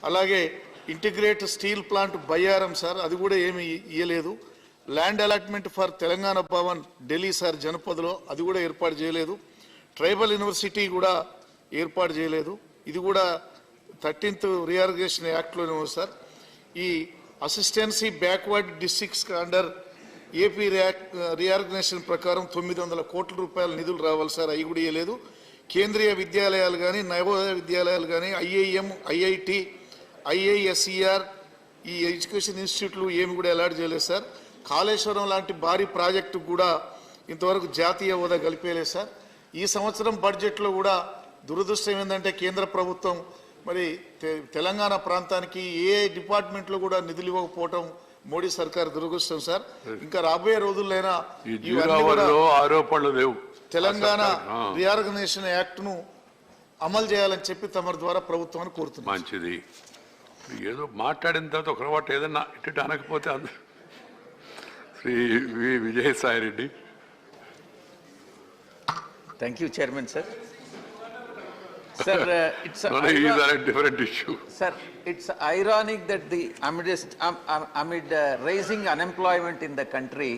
అలాగే integrate steel plant Bayyaram sir, అది కూడా ఏమీ ఇయ్యలేదు. Land allotment for Telangana Bhavan Delhi sir జనపదలో, అది కూడా ఏర్పాటు చేయలేదు. ట్రైబల్ యూనివర్సిటీ కూడా ఏర్పాటు చేయలేదు. ఇది కూడా 13th రీఆర్గనైజేషన్ యాక్ట్లోనే ఉంది సార్. ఈ assistance backward districts under AP reorganisation ప్రకారం 900 కోట్ల రూపాయల నిధులు రావాలి సార్, అవి కూడా ఇవ్వలేదు. కేంద్రీయ విద్యాలయాలు కానీ, నవోదయ విద్యాలయాలు కానీ, ఐఐఎం, ఐఐటి, ఐఐఎస్ఈఆర్, ఈ ఎడ్యుకేషన్ ఇన్స్టిట్యూట్లు ఏమి కూడా అలాట్ చేయలేదు సార్. కాళేశ్వరం లాంటి భారీ ప్రాజెక్టు కూడా ఇంతవరకు జాతీయ హోదా కలిపేయలేదు సార్. ఈ సంవత్సరం బడ్జెట్లో కూడా దురదృష్టం ఏంటంటే కేంద్ర ప్రభుత్వం మరి తెలంగాణ ప్రాంతానికి ఏ డిపార్ట్మెంట్లో కూడా నిధులు ఇవ్వకపోవటం మోడీ సర్కార్ దురదృష్టం సార్. ఇంకా రాబోయే రోజుల్లోనైనా ఆరోపణలు లేవు, తెలంగాణ రీఆర్గనైజేషన్ యాక్ట్ ను అమలు చేయాలని చెప్పి తమ ద్వారా ప్రభుత్వాన్ని కోరుతున్నాం. మంచిది. ఏదో మాట్లాడిన తర్వాత ఒక మాట ఏదన్నా ఇటు అనకపోతే అందరూ. Shri Vijayasai Reddy. Thank you, Chairman, sir. Sir, it's a different issue. Sir, it's ironic that amid rising unemployment in the country,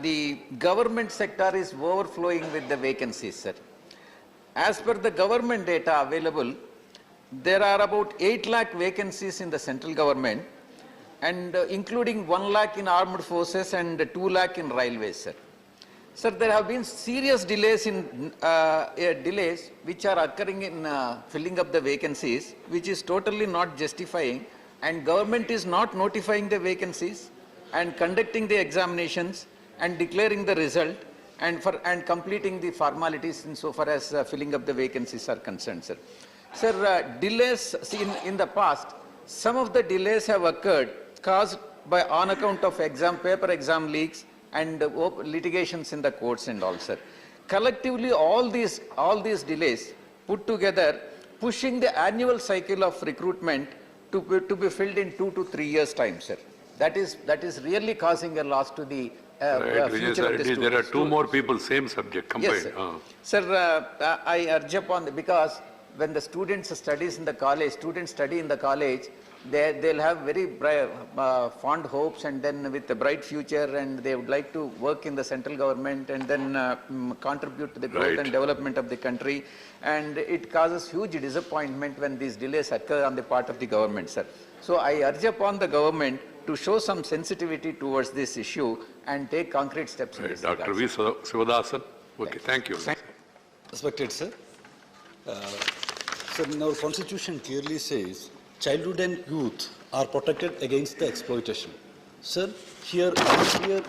the government sector is overflowing with the vacancies, sir. As per the government data available, there are about 8 lakh vacancies in the central government, and including 1 lakh in armed forces and 2 lakh in railways, sir. Sir, there have been serious delays which are occurring in filling up the vacancies, which is totally not justifying, and government is not notifying the vacancies and conducting the examinations and declaring the result and completing the formalities insofar as filling up the vacancies are concerned, sir. Sir, delays in the past, some of the delays have occurred caused by on account of paper exam leaks and litigations in the courts and all, sir. Collectively, all these delays put together, pushing the annual cycle of recruitment to be filled in 2 to 3 years' time, sir. That is really causing a loss to the future of the students. There are 2 more people, same subject combined. Yes, sir. Sir, I urge upon because when the students study in the college, they'll have very fond hopes, and then with a bright future, and they would like to work in the central government and then contribute to the growth and development of the country, and it causes huge disappointment when these delays occur on the part of the government, sir. So I urge upon the government to show some sensitivity towards this issue and take concrete steps in this regard. Dr. V. Sivadasan. Okay, thank you. Respected sir. Sir, in our constitution clearly says childhood and youth are protected against the exploitation. Sir, here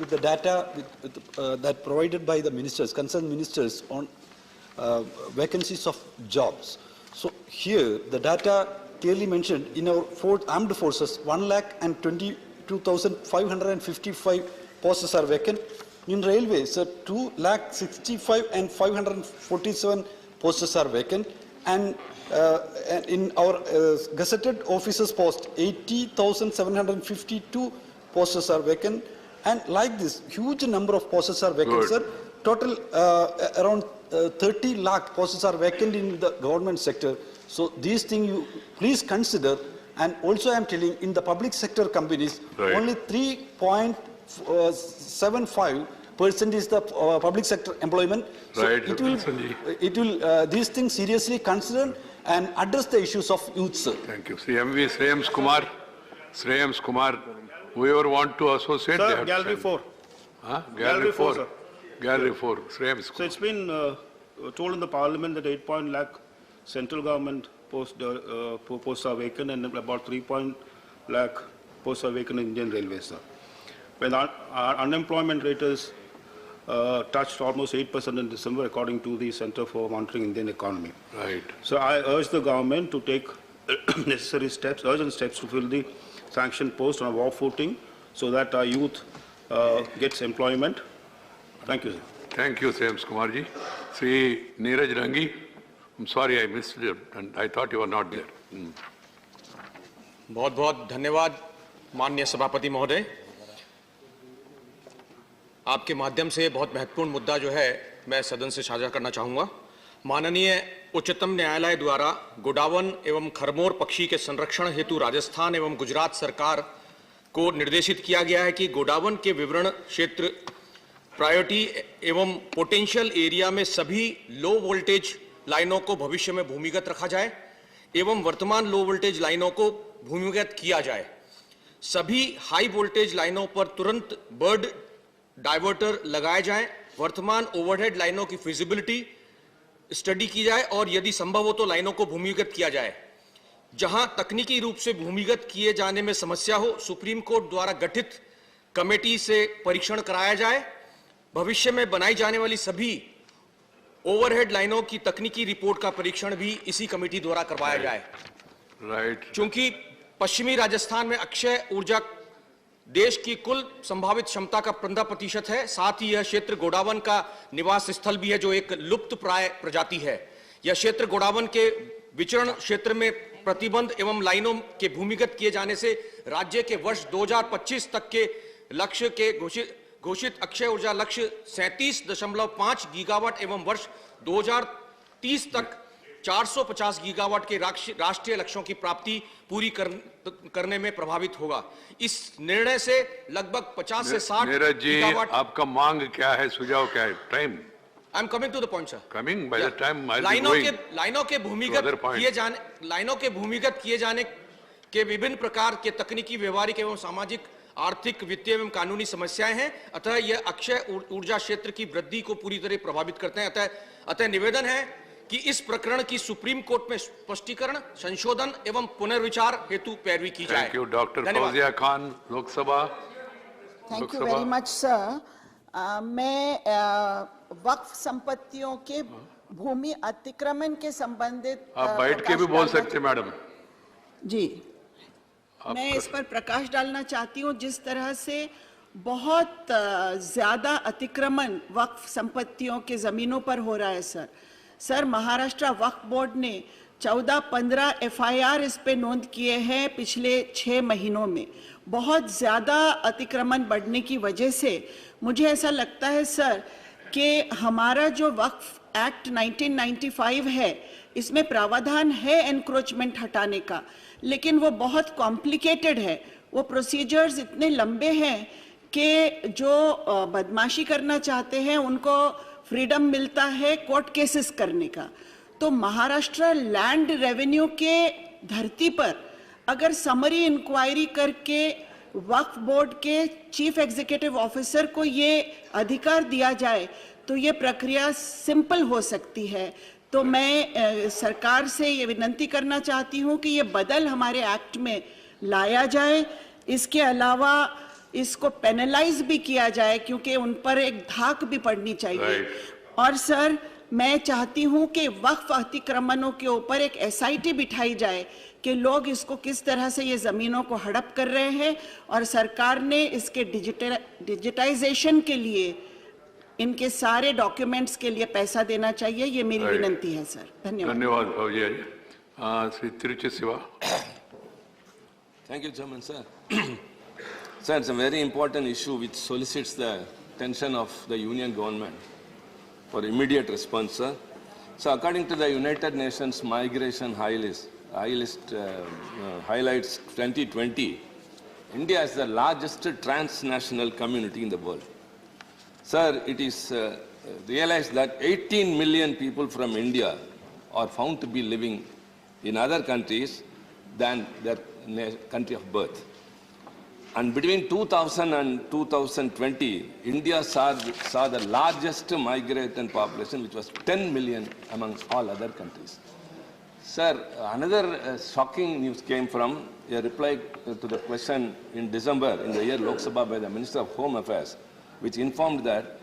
with the data that provided by the ministers, concerned ministers on vacancies of jobs. So here the data clearly mentioned in our armed forces 1,22,555 posts are vacant. In railways, sir, 2,65,547 and 547 posts are vacant, and in our gazetted officers post 80,752 posts are vacant, and like this huge number of posts are vacant. Good. Sir, total around 30 lakh posts are vacant in the government sector. So these things you please consider, and also I am telling in the public sector companies, right, only 3.75% is the public sector employment. So right. It will these things seriously consider and address the issues of youth, sir. Thank you. See, MV Shreyams Kumar, whoever want to associate, sir, Gallery 4. Huh? Gallery 4, sir. Gallery 4, Shreyams Kumar. So it's been told in the parliament that 8 lakh central government posts are vacant, and about 3 lakh posts are vacant in Indian Railways, sir. When our unemployment rate is touched almost 8% in December, according to the Center for Monitoring Indian Economy. Right. So I urge the government to take necessary steps, urgent steps to fill the sanctioned post on a war footing, so that our youth gets employment. Thank you, sir. Thank you, Shreyams Kumarji. Sri Neeraj Rangi, I'm sorry I missed you, and I thought you were not there. बहुत-बहुत धन्यवाद माननीय सभापति महोदय। आपके माध्यम से बहुत महत्वपूर्ण मुद्दा जो है मैं सदन से साझा करना चाहूँगा। माननीय उच्चतम न्यायालय द्वारा गोडावन एवं खरमोर पक्षी के संरक्षण हेतु राजस्थान एवं गुजरात सरकार को निर्देशित किया गया है कि गोडावन के विवरण क्षेत्र प्रायोरिटी एवं पोटेंशियल एरिया में सभी लो वोल्टेज लाइनों को भविष्य में भूमिगत रखा जाए एवं वर्तमान लो वोल्टेज लाइनों को भूमिगत किया जाए। सभी हाई वोल्टेज लाइनों पर तुरंत बर्ड डाइवर्टर लगाए जाएं, वर्तमान ओवरहेड लाइनों की फिजिबिलिटी स्टडी की जाए और यदि संभव हो तो लाइनों को भूमिगत किया जाए। जहां तकनीकी रूप से भूमिगत किए जाने में समस्या हो, सुप्रीम कोर्ट द्वारा गठित कमेटी से परीक्षण कराया जाए। भविष्य में बनाई जाने वाली सभी ओवरहेड लाइनों की तकनीकी रिपोर्ट का परीक्षण भी इसी कमेटी द्वारा करवाया जाए। राइट। चूंकि पश्चिमी राजस्थान में अक्षय ऊर्जा देश की कुल संभावित क्षमता का 15% है। साथ ही यह क्षेत्र गोडावन का निवास स्थल भी है, जो एक लुप्त प्राय प्रजाति है। यह क्षेत्र गोडावन के विचरण क्षेत्र में प्रतिबंध एवं लाइनों के भूमिगत किए जाने से राज्य के वर्ष 2025 तक के लक्ष्य के घोषित अक्षय ऊर्जा लक्ष्य 37.5 गीगावाट एवं वर्ष 2030 तक 450 गीगावाट के राष्ट्रीय लक्ष्यों की प्राप्ति पूरी करने में प्रभावित होगा। इस निर्णय से लगभग 50 से 60 नीरज जी, गीगावाट। आपका मांग क्या है, सुझाव क्या है? Time I am coming to the point sir. Coming by the time लाइनों के भूमिगत किए जाने के विभिन्न प्रकार के तकनीकी, व्यवहारिक एवं सामाजिक, आर्थिक, वित्तीय एवं कानूनी समस्याएं हैं। अतः यह अक्षय ऊर्जा क्षेत्र की वृद्धि को पूरी तरह प्रभावित करते हैं। अतः निवेदन है कि इस प्रकरण की सुप्रीम कोर्ट में स्पष्टीकरण, संशोधन एवं पुनर्विचार हेतु पैरवी की जाए। Thank you. Doctor Fauzia Khan, Lok Sabha. Thank you very much sir. मैं वक्फ संपत्तियों के भूमि अतिक्रमण के संबंधित आप बैठ के भी बोल सकते हैं मैडम जी। मैं इस पर प्रकाश डालना चाहती हूँ। जिस तरह से बहुत ज्यादा अतिक्रमण वक्फ संपत्तियों के जमीनों पर हो रहा है सर, महाराष्ट्र वक्फ बोर्ड ने 14-15 FIR इस पे नोंद किए हैं पिछले 6 महीनों में। बहुत ज़्यादा अतिक्रमण बढ़ने की वजह से मुझे ऐसा लगता है सर कि हमारा जो वक्फ एक्ट 1995 है, इसमें प्रावधान है एनक्रोचमेंट हटाने का, लेकिन वो बहुत कॉम्प्लिकेटेड है। वो प्रोसीजर्स इतने लंबे हैं कि जो बदमाशी करना चाहते हैं उनको फ्रीडम मिलता है कोर्ट केसेस करने का। तो महाराष्ट्र लैंड रेवेन्यू के धरती पर अगर समरी इंक्वायरी करके वक्फ बोर्ड के चीफ एग्जीक्यूटिव ऑफिसर को ये अधिकार दिया जाए तो ये प्रक्रिया सिंपल हो सकती है। तो मैं सरकार से ये विनती करना चाहती हूँ कि ये बदल हमारे एक्ट में लाया जाए। इसके अलावा इसको पेनलाइज भी किया जाए, क्योंकि उन पर एक धाक भी पड़नी चाहिए। और सर, मैं चाहती हूं कि वक्फ अतिक्रमणों के ऊपर एक SIT बिठाई जाए कि लोग इसको किस तरह से ये जमीनों को हड़प कर रहे हैं, और सरकार ने इसके डिजिटाइजेशन के लिए, इनके सारे डॉक्यूमेंट्स के लिए पैसा देना चाहिए। ये मेरी विनती है सर। धन्यवाद। धन्यवाद फौजिया जी। Shri Tiruchi Shiva. Thank you, Chairman, sir. Sir, it's a very important issue which solicits the attention of the Union government for immediate response, sir. So, according to the United Nations Migration High List highlights 2020, India is the largest transnational community in the world. Sir, it is realized that 18 million people from India are found to be living in other countries than their country of birth. And between 2000 and 2020, India saw the largest migrant population, which was 10 million among all other countries. Sir, another shocking news came from a reply to the question in December in the year Lok Sabha by the Minister of Home Affairs, which informed that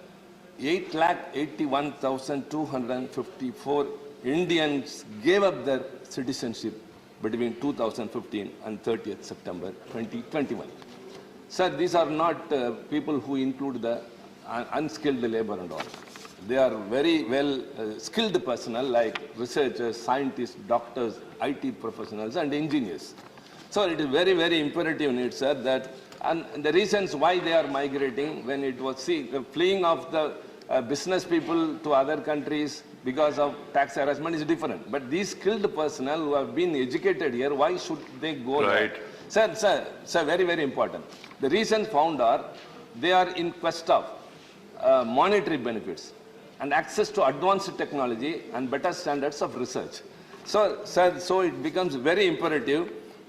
881,254 Indians gave up their citizenship between 2015 and 30th September 2021. Sir, these are not people who include the unskilled labor and all. They are very well skilled personnel like researchers, scientists, doctors, IT professionals and engineers. So it is very, very imperative need, sir, that and the reasons why they are migrating, when it was fleeing of the business people to other countries because of tax harassment is different. But these skilled personnel who have been educated here, why should they go Right. there? Sir, very, very important. The reasons found are, they are in quest of monetary benefits and access to advanced technology and better standards of research. So, sir, so it becomes very imperative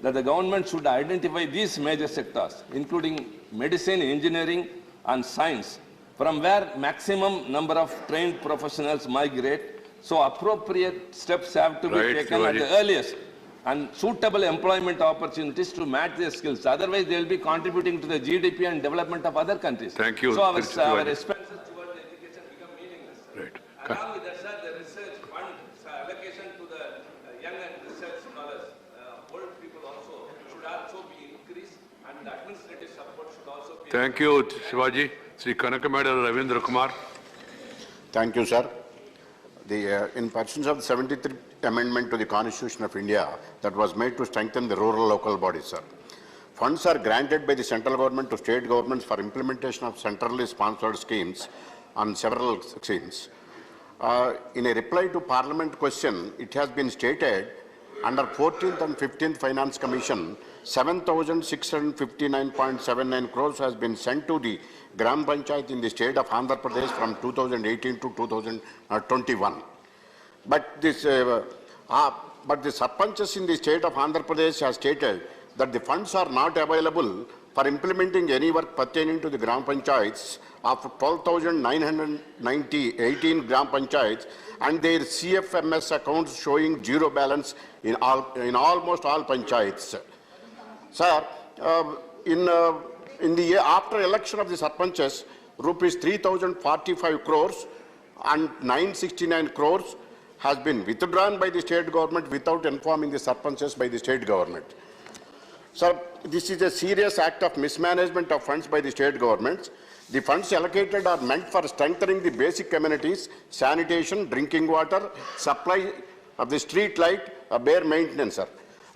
that the government should identify these major sectors, including medicine, engineering, and science, from where maximum number of trained professionals migrate. So appropriate steps have to be Right, taken at Shivaji. the earliest, and suitable employment opportunities to match their skills. Otherwise, they will be contributing to the GDP and development of other countries. Thank you, So our Mr. Shivaji. expenses towards education become meaningless. Right. Along with that, sir, the research fund allocation to the young and research scholars, old people also, should also be increased, and the administrative support should also be. Thank you, Shivaji. Sri Kanakameda Ravindra Kumar. Thank you, sir. In pursuance of the 73rd Amendment to the Constitution of India that was made to strengthen the rural local bodies, sir. Funds are granted by the central government to state governments for implementation of centrally sponsored schemes on several schemes. In a reply to Parliament question, it has been stated under 14th and 15th Finance Commission, 7,659.79 crores has been sent to the Gram Panchayat in the state of Andhra Pradesh from 2018 to 2021. But the Sarpanchas in the state of Andhra Pradesh has stated that the funds are not available for implementing any work pertaining to the Gram Panchayats of 12,918 Gram Panchayats, and their CFMS accounts showing zero balance in almost all Panchayats. Sir, in the year after election of the Sarpanchas, rupees 3,045 crores and 969 crores has been withdrawn by the state government without informing the Sarpanchas by the state government. Sir, this is a serious act of mismanagement of funds by the state governments. The funds allocated are meant for strengthening the basic amenities, sanitation, drinking water, supply of the street light, bare maintenance, sir.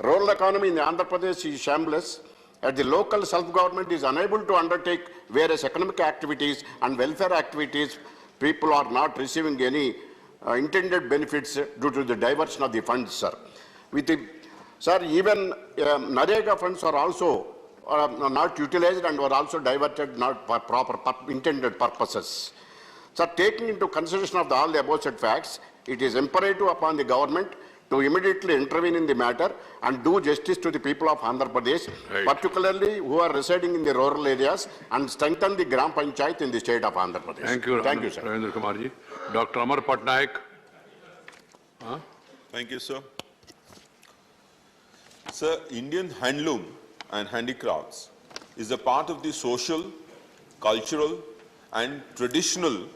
Rural economy in Andhra Pradesh is shambles. As the local self-government is unable to undertake various economic activities and welfare activities, people are not receiving any intended benefits due to the diversion of the funds, sir. Sir, even NREGA funds are also not utilized and were also diverted not for proper intended purposes. So, taking into consideration of all the above said facts, it is imperative upon the government to immediately intervene in the matter and do justice to the people of Andhra Pradesh, Right. particularly who are residing in the rural areas, and strengthen the Gram Panchayat in the state of Andhra Pradesh. Thank you, Thank you, sir. Ravindra Kumar ji. Dr. Amar Patnaik. Thank you, sir. Sir, Indian handloom and handicrafts is a part of the social, cultural, and traditional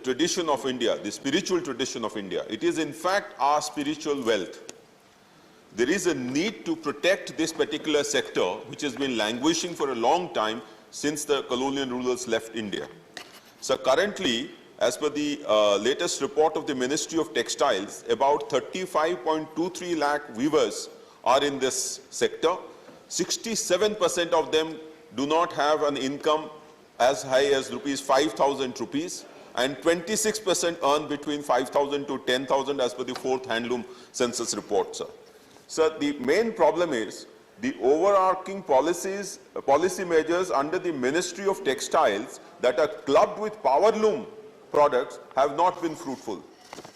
tradition of India, the spiritual tradition of India. It is, in fact, our spiritual wealth. There is a need to protect this particular sector, which has been languishing for a long time since the colonial rulers left India. So currently, as per the latest report of the Ministry of Textiles, about 35.23 lakh weavers are in this sector. 67% of them do not have an income as high as ₹5,000 rupees, and 26% earn between 5,000 to 10,000 as per the 4th handloom census report, sir. Sir, the main problem is the overarching policy measures under the Ministry of Textiles that are clubbed with powerloom products have not been fruitful.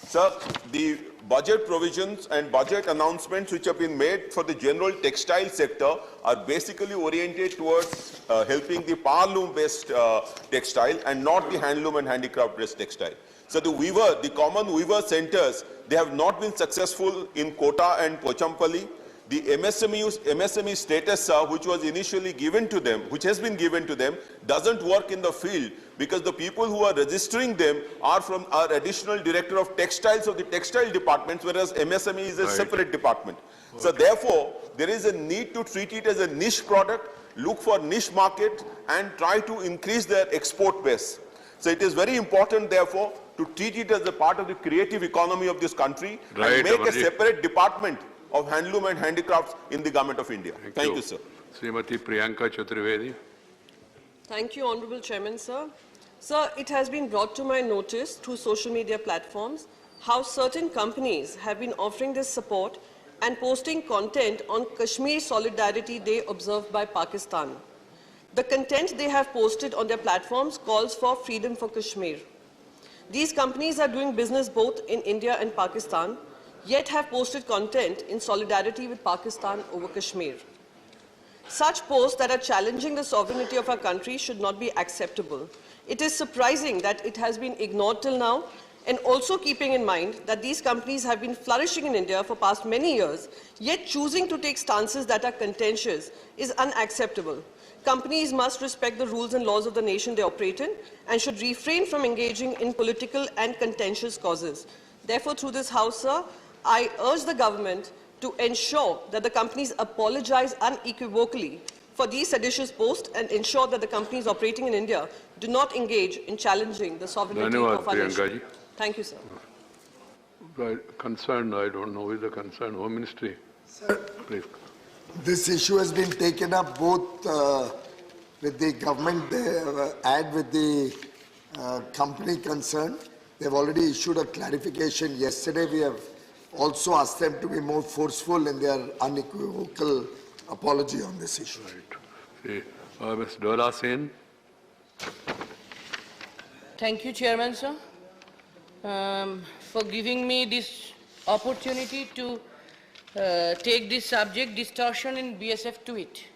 Sir, the budget provisions and budget announcements which have been made for the general textile sector are basically oriented towards helping the powerloom-based textile and not the handloom and handicraft-based textile. So the common weaver centers, they have not been successful in Kota and Pochampally. The MSME status, which was initially given to them, which has been given to them, doesn't work in the field because the people who are registering them are from our additional director of textiles of the textile departments, whereas MSME is a separate department. Okay. So therefore, there is a need to treat it as a niche product, look for niche market, and try to increase their export base. So it is very important, therefore, to treat it as a part of the creative economy of this country and make a separate department of handloom and handicrafts in the Government of India. Thank you, sir. Srimati Priyanka Chaturvedi. Thank you, Honorable Chairman, sir. Sir, it has been brought to my notice through social media platforms how certain companies have been offering this support and posting content on Kashmir Solidarity Day observed by Pakistan. The content they have posted on their platforms calls for freedom for Kashmir. These companies are doing business both in India and Pakistan, yet have posted content in solidarity with Pakistan over Kashmir. Such posts that are challenging the sovereignty of our country should not be acceptable. It is surprising that it has been ignored till now, and also keeping in mind that these companies have been flourishing in India for past many years, yet choosing to take stances that are contentious is unacceptable. Companies must respect the rules and laws of the nation they operate in and should refrain from engaging in political and contentious causes. Therefore, through this House, sir, I urge the government to ensure that the companies apologize unequivocally for these seditious posts and ensure that the companies operating in India do not engage in challenging the sovereignty of our nation. Thank you, sir. Concerned, I don't know who is the concerned. Home Ministry. Sir, Please. this issue has been taken up both with the government and with the company concerned. They've already issued a clarification. Yesterday, we have also asked them to be more forceful in their unequivocal apology on this issue. Right. Ms. Dola Sen. Thank you, Chairman, sir, for giving me this opportunity to take this subject, distortion in BSF tweet.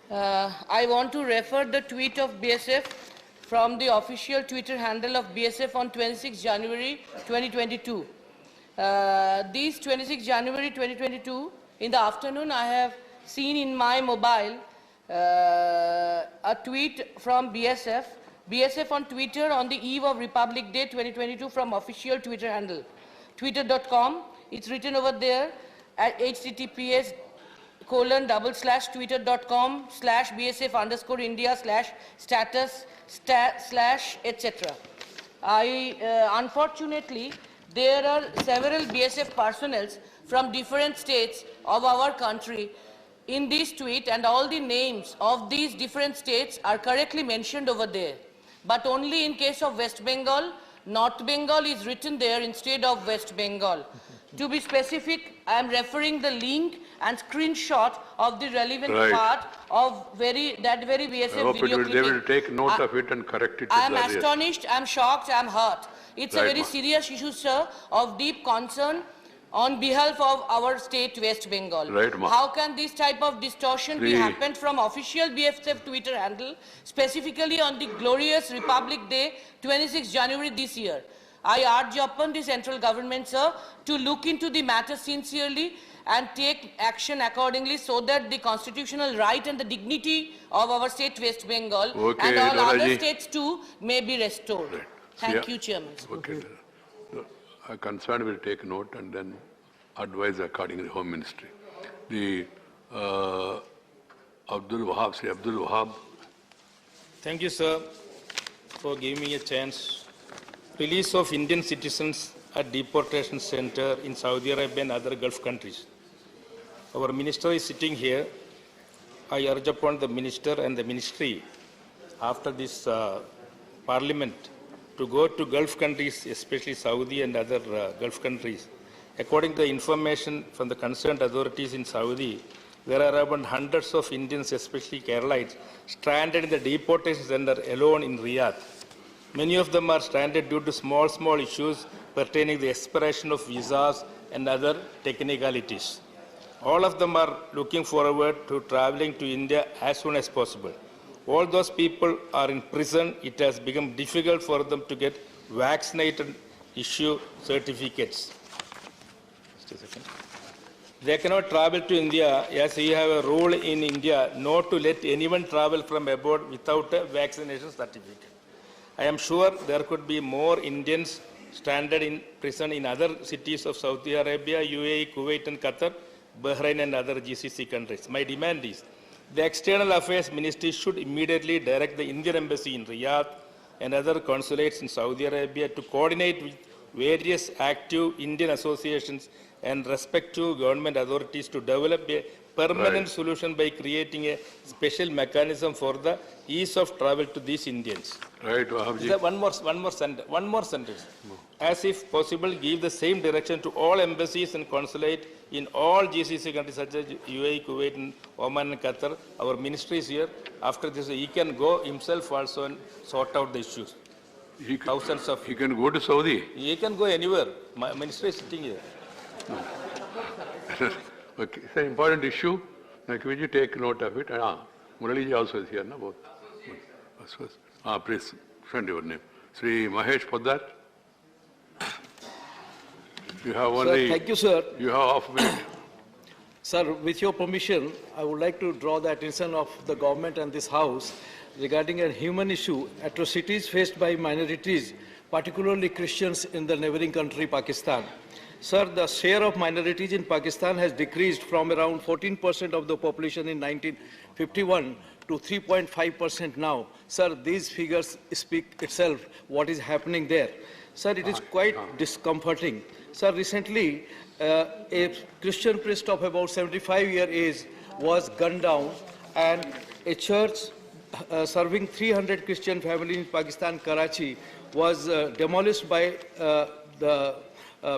I want to refer the tweet of BSF from the official Twitter handle of BSF on 26 January 2022. This 26 January 2022, in the afternoon, I have seen in my mobile a tweet from BSF on Twitter on the eve of Republic Day 2022 from official Twitter handle, twitter.com. It's written over there at https://twitter.com/BSF_India/status/etc. Unfortunately, there are several BSF personnel from different states of our country in this tweet, and all the names of these different states are correctly mentioned over there. But only in case of West Bengal, North Bengal is written there instead of West Bengal. To be specific, I am referring the link and screenshot of the relevant part of that very BSF I hope video they will take note of it and correct it. I am astonished, I am shocked, I am hurt. It's a very ma'am. serious issue, sir, of deep concern on behalf of our state, West Bengal. Right, ma'am. How can this type of distortion be happened from official BSF Twitter handle, specifically on the glorious Republic Day, 26 January this year? I urge upon the central government, sir, to look into the matter sincerely and take action accordingly so that the constitutional right and the dignity of our state, West Bengal, and all other states too, may be restored. Right. Thank you, Chairman. Okay. A concern will take note and then advise accordingly to Home Ministry. The Abdul Wahab, Sri Abdul Wahab. Thank you, sir, for giving me a chance. Release of Indian citizens at deportation center in Saudi Arabia and other Gulf countries. Our minister is sitting here. I urge upon the minister and the ministry after this parliament to go to Gulf countries, especially Saudi and other Gulf countries. According to the information from the concerned authorities in Saudi, there are around hundreds of Indians, especially Keralites, stranded in the deportation center alone in Riyadh. Many of them are stranded due to small issues pertaining to the expiration of visas and other technicalities. All of them are looking forward to traveling to India as soon as possible. All those people are in prison. It has become difficult for them to get vaccinated, issue certificates. Just a second. They cannot travel to India as we have a rule in India not to let anyone travel from abroad without a vaccination certificate. I am sure there could be more Indians stranded in prison in other cities of Saudi Arabia, UAE, Kuwait and Qatar, Bahrain and other GCC countries. My demand is the External Affairs Ministry should immediately direct the Indian Embassy in Riyadh and other consulates in Saudi Arabia to coordinate with various active Indian associations and respect to government authorities to develop a permanent solution by creating a special mechanism for the ease of travel to these Indians. Right, Wahabji. Sir, one more sentence. As if possible, give the same direction to all embassies and consulate in all GCC countries such as UAE, Kuwait, and Oman and Qatar. Our ministry is here. After this, he can go himself also and sort out the issues. He can go to Saudi. He can go anywhere. My ministry is sitting here. Okay, it's an important issue. Now, can you take note of it? Muraliji also is here, no? Both. Please, send your name. Sri Mahesh Poddar. You have only... Sir, thank you, sir. You have half a minute. Sir, with your permission, I would like to draw the attention of the government and this House regarding a human issue, atrocities faced by minorities, particularly Christians in the neighboring country, Pakistan. Sir, the share of minorities in Pakistan has decreased from around 14% of the population in 1951 to 3.5% now. Sir, these figures speak itself what is happening there. Sir, it is quite discomforting. Sir, recently, a Christian priest of about 75-year age was gunned down, and a church serving 300 Christian families in Pakistan, Karachi, was demolished by the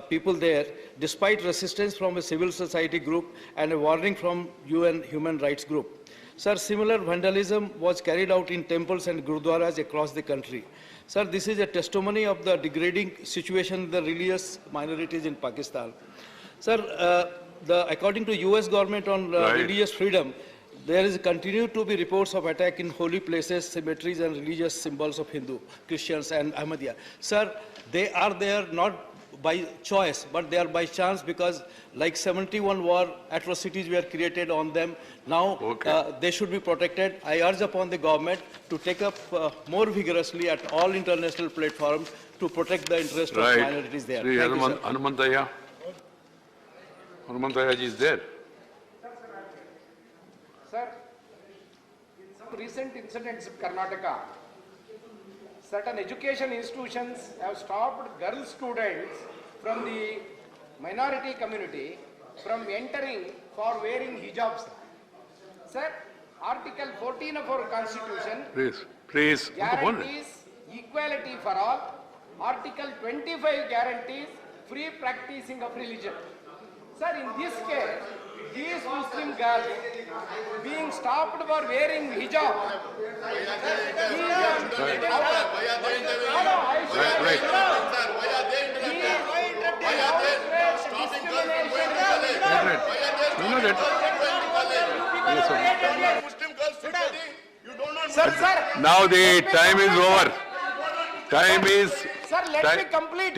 people there, despite resistance from a civil society group and a warning from UN Human Rights Group. Sir, similar vandalism was carried out in temples and gurudwaras across the country. Sir, this is a testimony of the degrading situation of the religious minorities in Pakistan. Sir, according to US government on religious freedom, there is continued to be reports of attack in holy places, cemeteries, and religious symbols of Hindu, Christians, and Ahmadiyya. Sir, they are there not by choice, but they are by chance, because like 71 war atrocities were created on them. Now they should be protected. I urge upon the government to take up more vigorously at all international platforms to protect the interest of minorities there. Sri Hanumantaya. Hanumantaya ji is there. Sir, in some recent incidents in Karnataka, certain education institutions have stopped girl students from the minority community from entering for wearing hijabs. Sir, Article 14 of our Constitution guarantees equality for all. Article 25 guarantees free practicing of religion. Sir, in this case, these Muslim girls being stopped for wearing hijab. Now the time is over. Time is... Sir, let me complete.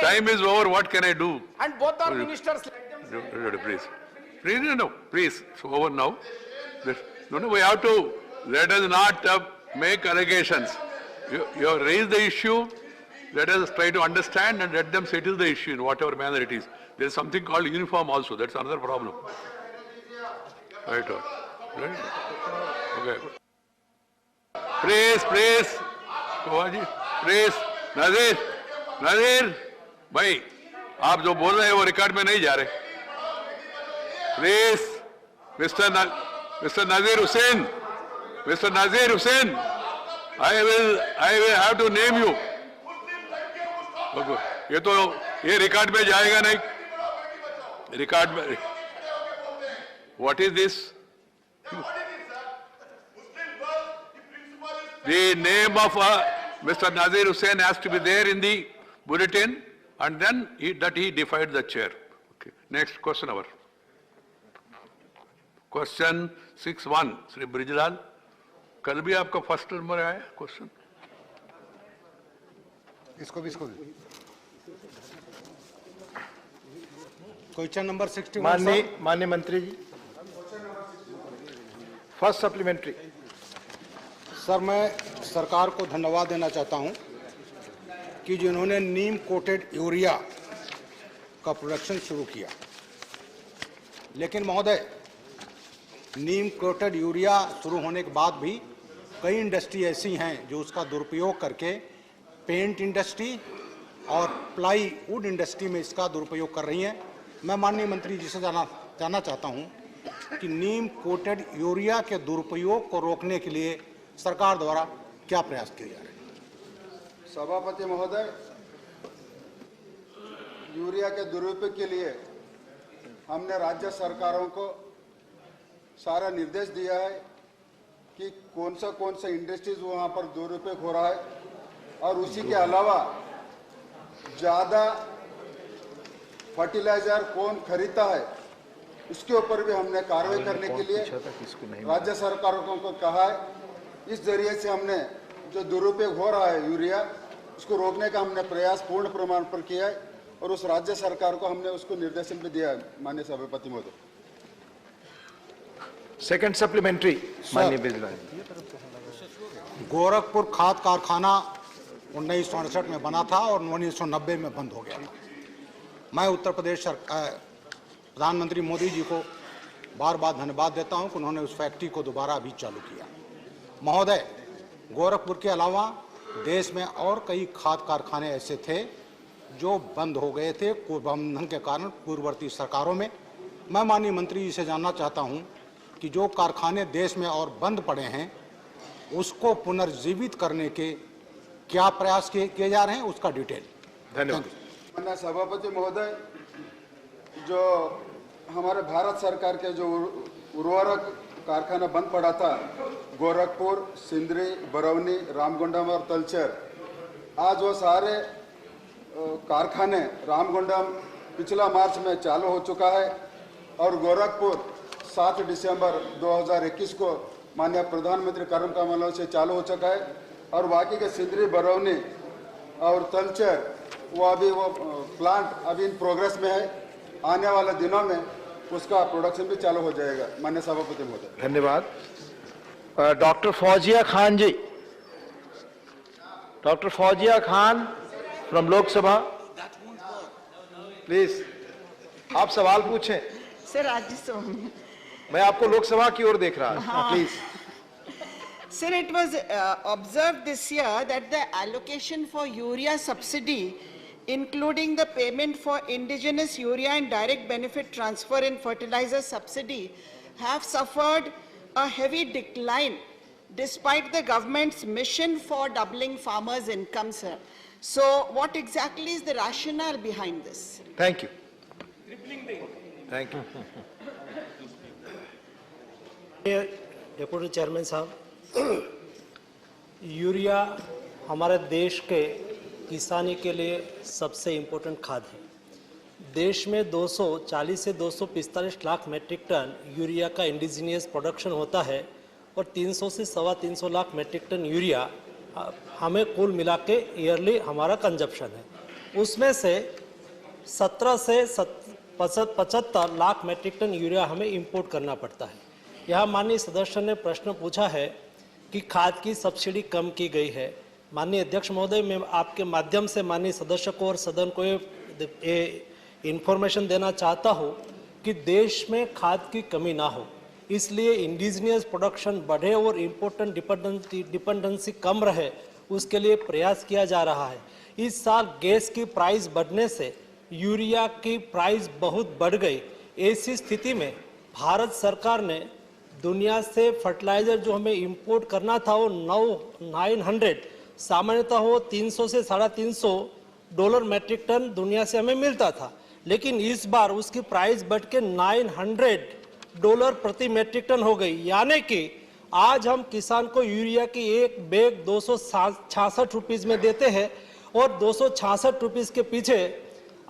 Time is over. What can I do? And both our ministers... Please. Please. It's over now. No, we have to... Let us not make allegations. You have raised the issue. Let us try to understand and let them settle the issue in whatever manner it is. There is something called uniform also. That's another problem. Right. Okay. Please. Please. Nazir. भाई, आप जो बोल रहे हैं वो record में नहीं जा रहे. Please, Mr. Nazir Hussain. Mr. Nazir Hussain, I will have to name you. ये रिकॉर्ड में जाएगा नहीं. रिकॉर्ड में. What is this? The name of Mr. Nazir Hussain has to be there in the bulletin, and then he defied the chair. Okay. Next question hour. Question 6-1, Sri Brijlal. कल भी आपका first number आया question. इसको question number 61. माननीय मंत्री जी, first supplementary. Sir, मैं सरकार को धन्यवाद देना चाहता हूं कि जिन्होंने नीम कोटेड यूरिया का प्रोडक्शन शुरू किया. लेकिन महोदय, नीम कोटेड यूरिया शुरू होने के बाद भी कई इंडस्ट्री ऐसी हैं जो उसका दुरुपयोग करके पेंट इंडस्ट्री और प्लाईवुड इंडस्ट्री में इसका दुरुपयोग कर रही हैं. मैं माननीय मंत्री जी से जानना चाहता हूं कि नीम कोटेड यूरिया के दुरुपयोग को रोकने के लिए सरकार द्वारा क्या प्रयास किए जा रहे हैं? सभापति महोदय, यूरिया के दुरुपयोग के लिए हमने राज्य सरकारों को सारा निर्देश दिया है कि कौन सा इंडस्ट्रीज वहां पर दुरुपयोग हो रहा है, और उसी के अलावा ज़्यादा फर्टिलाइजर कौन खरीदता है उसके ऊपर भी हमने कार्रवाई करने के लिए राज्य सरकारों को कहा है। इस जरिए से हमने जो दुरुपयोग हो रहा है यूरिया, उसको रोकने का हमने प्रयास पूर्ण प्रमाण पर किया है, और उस राज्य सरकार को हमने उसको निर्देशन भी दिया है। माननीय सभापति महोदय। सेकंड सप्लीमेंट्री माननीय बिजलाल। गोरखपुर खाद कारखाना 1968 में बना था और 1990 में बंद हो गया। मैं उत्तर प्रदेश प्रधानमंत्री मोदी जी को बार बार धन्यवाद देता हूं कि उन्होंने उस फैक्ट्री को दोबारा अभी चालू किया। महोदय, गोरखपुर के अलावा देश में और कई खाद कारखाने ऐसे थे जो बंद हो गए थे कुप्रबंधन के कारण पूर्ववर्ती सरकारों में। मैं माननीय मंत्री जी से जानना चाहता हूं कि जो कारखाने देश में और बंद पड़े हैं उसको पुनर्जीवित करने के क्या प्रयास किए जा रहे हैं, उसका डिटेल। धन्यवाद। माननीय सभापति महोदय, जो हमारे भारत सरकार के जो उर्वरक कारखाना बंद पड़ा था, गोरखपुर, सिंदरी, बरौनी, रामगुंडम और तलचर, आज वो सारे कारखाने रामगुंडम पिछला मार्च में चालू हो चुका है और गोरखपुर 7 दिसंबर 2021 को माननीय प्रधानमंत्री कर्म कमलों से चालू हो चुका है, और बाकी के सिंदरी, बरौनी और तलचर वो प्लांट अभी इन प्रोग्रेस में है। आने वाले दिनों में उसका प्रोडक्शन भी चालू हो जाएगा। माननीय सभापति महोदय। धन्यवाद। Doctor Fauzia Khan ji. Doctor Fauzia Khan from Lok Sabha, please आप सवाल पूछें। सर, राज्यसभा में मैं आपको लोकसभा की ओर देख रहा हूं, please. Sir, it was observed this year that the allocation for urea subsidy, including the payment for indigenous urea and direct benefit transfer in fertilizer subsidy, have suffered a heavy decline despite the government's mission for doubling farmers' income, sir. So what exactly is the rationale behind this? Thank you. Thank you. Deputy chairman साहब, urea हमारे देश के किसानी के लिए सबसे important खाद है। देश में 240 से 245 लाख मेट्रिक टन यूरिया का इंडिजीनियस प्रोडक्शन होता है और 300 से 325 लाख मेट्रिक टन यूरिया हमें कुल मिला के ईयरली हमारा कंजप्शन है। उसमें से 17 से 75 लाख मेट्रिक टन यूरिया हमें इंपोर्ट करना पड़ता है। यहाँ माननीय सदस्य ने प्रश्न पूछा है कि खाद की सब्सिडी कम की गई है। माननीय अध्यक्ष महोदय, मैं आपके माध्यम से माननीय सदस्य को और सदन को ये इन्फॉर्मेशन देना चाहता हूँ कि देश में खाद की कमी ना हो, इसलिए इंडिजीनियस प्रोडक्शन बढ़े और इम्पोर्टेंट डिपेंडेंसी कम रहे, उसके लिए प्रयास किया जा रहा है। इस साल गैस की प्राइस बढ़ने से यूरिया की प्राइस बहुत बढ़ गई। ऐसी स्थिति में भारत सरकार ने दुनिया से फर्टिलाइजर जो हमें इंपोर्ट करना था वो 900 सामान्यतः वो 300 से $350 मेट्रिक टन दुनिया से हमें मिलता था, लेकिन इस बार उसकी प्राइस बढ़ के $900 प्रति मेट्रिक टन हो गई। यानी कि आज हम किसान को यूरिया की एक बैग 266 रुपीज़ में देते हैं और 266 रुपीज़ के पीछे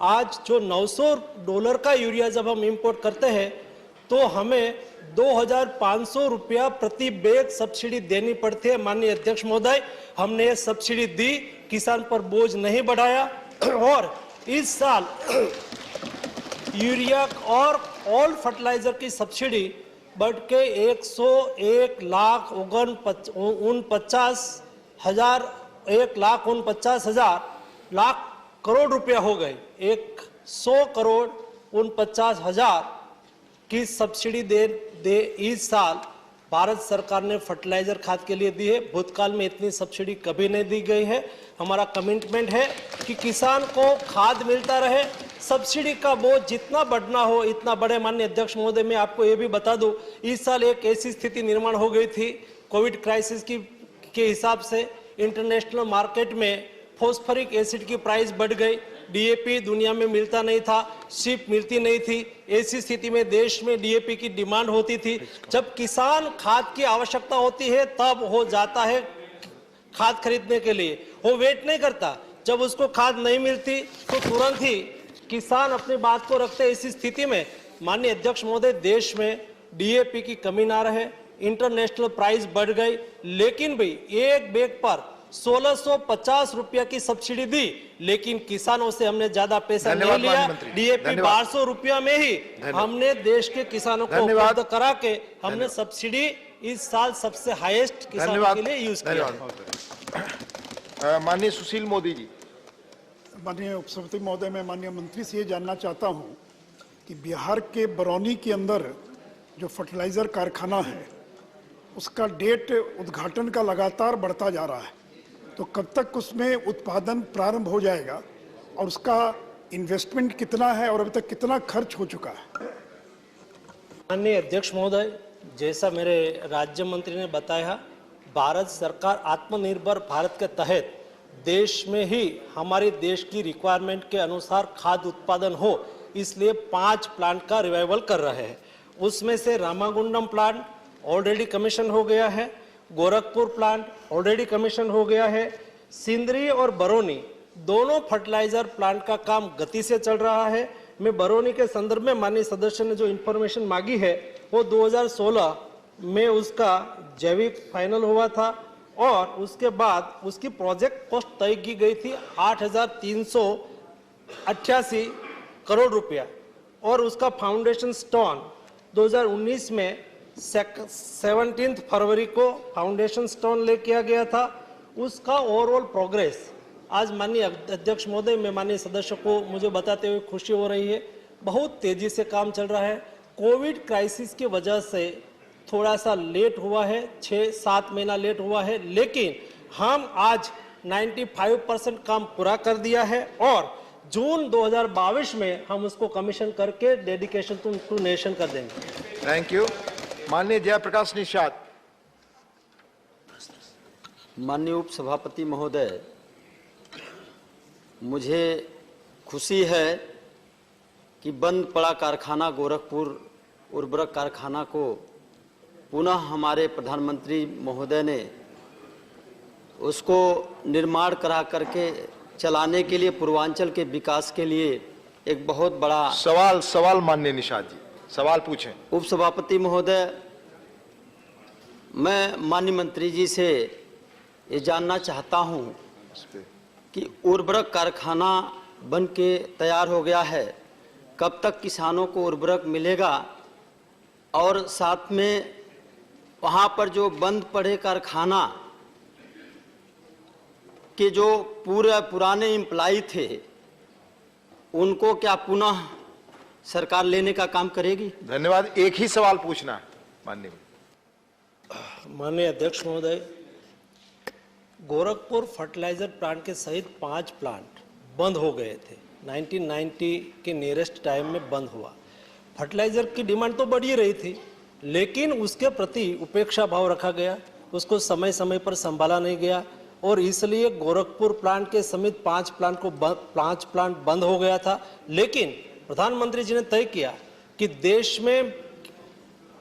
आज जो $900 का यूरिया जब हम इंपोर्ट करते हैं तो हमें 2,500 रुपया प्रति बैग सब्सिडी देनी पड़ती है। माननीय अध्यक्ष महोदय, हमने ये सब्सिडी दी, किसान पर बोझ नहीं बढ़ाया और इस साल यूरिया और ऑल फर्टिलाइजर की सब्सिडी बढ़ के 1,49,000 करोड़ रुपया हो गए। 100,49,000 की सब्सिडी दे इस साल भारत सरकार ने फर्टिलाइजर खाद के लिए दी है। भूतकाल में इतनी सब्सिडी कभी नहीं दी गई है। हमारा कमिटमेंट है कि किसान को खाद मिलता रहे, सब्सिडी का बोझ जितना बढ़ना हो इतना बढ़े। माननीय अध्यक्ष महोदय, मैं आपको ये भी बता दूं, इस साल एक ऐसी स्थिति निर्माण हो गई थी कोविड क्राइसिस के हिसाब से, इंटरनेशनल मार्केट में फॉस्फोरिक एसिड की प्राइस बढ़ गई, डीएपी दुनिया में मिलता नहीं था, शिप मिलती नहीं थी। ऐसी स्थिति में देश में डीएपी की डिमांड होती थी। जब किसान खाद की आवश्यकता होती है तब हो जाता है खाद खरीदने के लिए, वो वेट नहीं करता। जब उसको खाद नहीं मिलती तो तुरंत ही किसान अपनी बात को रखते। इसी स्थिति में माननीय अध्यक्ष महोदय, देश में डीएपी की कमी ना रहे, इंटरनेशनल प्राइस बढ़ गई, लेकिन भी एक बैग पर 1650 रुपया की सब्सिडी दी, लेकिन किसानों से हमने ज्यादा पैसा नहीं लिया। डीएपी 1200 रुपया में ही हमने देश के किसानों को उपलब्ध करा के हमने सब्सिडी इस साल सबसे हाईएस्ट किसानों के लिए यूज किया। माननीय सुशील मोदी जी। माननीय उपसभापति महोदय, मैं माननीय मंत्री से ये जानना चाहता हूँ कि बिहार के बरौनी के अंदर जो फर्टिलाइजर कारखाना है उसका डेट उद्घाटन का लगातार बढ़ता जा रहा है, तो कब तक उसमें उत्पादन प्रारंभ हो जाएगा और उसका इन्वेस्टमेंट कितना है और अभी तक कितना खर्च हो चुका है? माननीय अध्यक्ष महोदय, जैसा मेरे राज्य मंत्री ने बताया, भारत सरकार आत्मनिर्भर भारत के तहत देश में ही हमारे देश की रिक्वायरमेंट के अनुसार खाद्य उत्पादन हो, इसलिए 5 प्लांट का रिवाइवल कर रहे हैं। उसमें से रामागुंडम प्लांट ऑलरेडी कमीशन हो गया है, गोरखपुर प्लांट ऑलरेडी कमीशन हो गया है, सिंदरी और बरौनी दोनों फर्टिलाइजर प्लांट का काम गति से चल रहा है। मैं बरौनी के संदर्भ में माननीय सदस्य ने जो इंफॉर्मेशन मांगी है वो 2016 में उसका जैविक फाइनल हुआ था और उसके बाद उसकी प्रोजेक्ट कॉस्ट तय की गई थी 8,388 करोड़ रुपया और उसका फाउंडेशन स्टोन 2019 में 17 फरवरी को फाउंडेशन स्टोन ले किया गया था। उसका ओवरऑल प्रोग्रेस आज माननीय अध्यक्ष महोदय, मैं माननीय सदस्य को मुझे बताते हुए खुशी हो रही है, बहुत तेजी से काम चल रहा है। कोविड क्राइसिस की वजह से थोड़ा सा लेट हुआ है, 6-7 महीना लेट हुआ है, लेकिन हम आज 95% काम पूरा कर दिया है और जून 2022 में हम उसको कमीशन करके डेडिकेशन टू नेशन कर देंगे। Thank you. माननीय जयप्रकाश निषाद। माननीय उप सभापति महोदय, मुझे खुशी है कि बंद पड़ा कारखाना गोरखपुर उर्वरक कारखाना को पुनः हमारे प्रधानमंत्री महोदय ने उसको निर्माण करा करके चलाने के लिए, पूर्वांचल के विकास के लिए एक बहुत बड़ा सवाल माननीय निषाद जी, सवाल पूछें। उप सभापति महोदय, मैं माननीय मंत्री जी से ये जानना चाहता हूं कि उर्वरक कारखाना बन के तैयार हो गया है, कब तक किसानों को उर्वरक मिलेगा और साथ में वहां पर जो बंद पड़े कारखाना के जो पुराने एम्प्लॉय थे उनको क्या पुनः सरकार लेने का काम करेगी? धन्यवाद। एक ही सवाल पूछना है माननीय अध्यक्ष महोदय, गोरखपुर फर्टिलाइजर प्लांट के सहित 5 प्लांट बंद हो गए थे। 1990 के नियरेस्ट टाइम में बंद हुआ। फर्टिलाइजर की डिमांड तो बढ़ ही रही थी, लेकिन उसके प्रति उपेक्षा भाव रखा गया, उसको समय समय पर संभाला नहीं गया और इसलिए गोरखपुर प्लांट के समेत 5 प्लांट बंद हो गया था। लेकिन प्रधानमंत्री जी ने तय किया कि देश में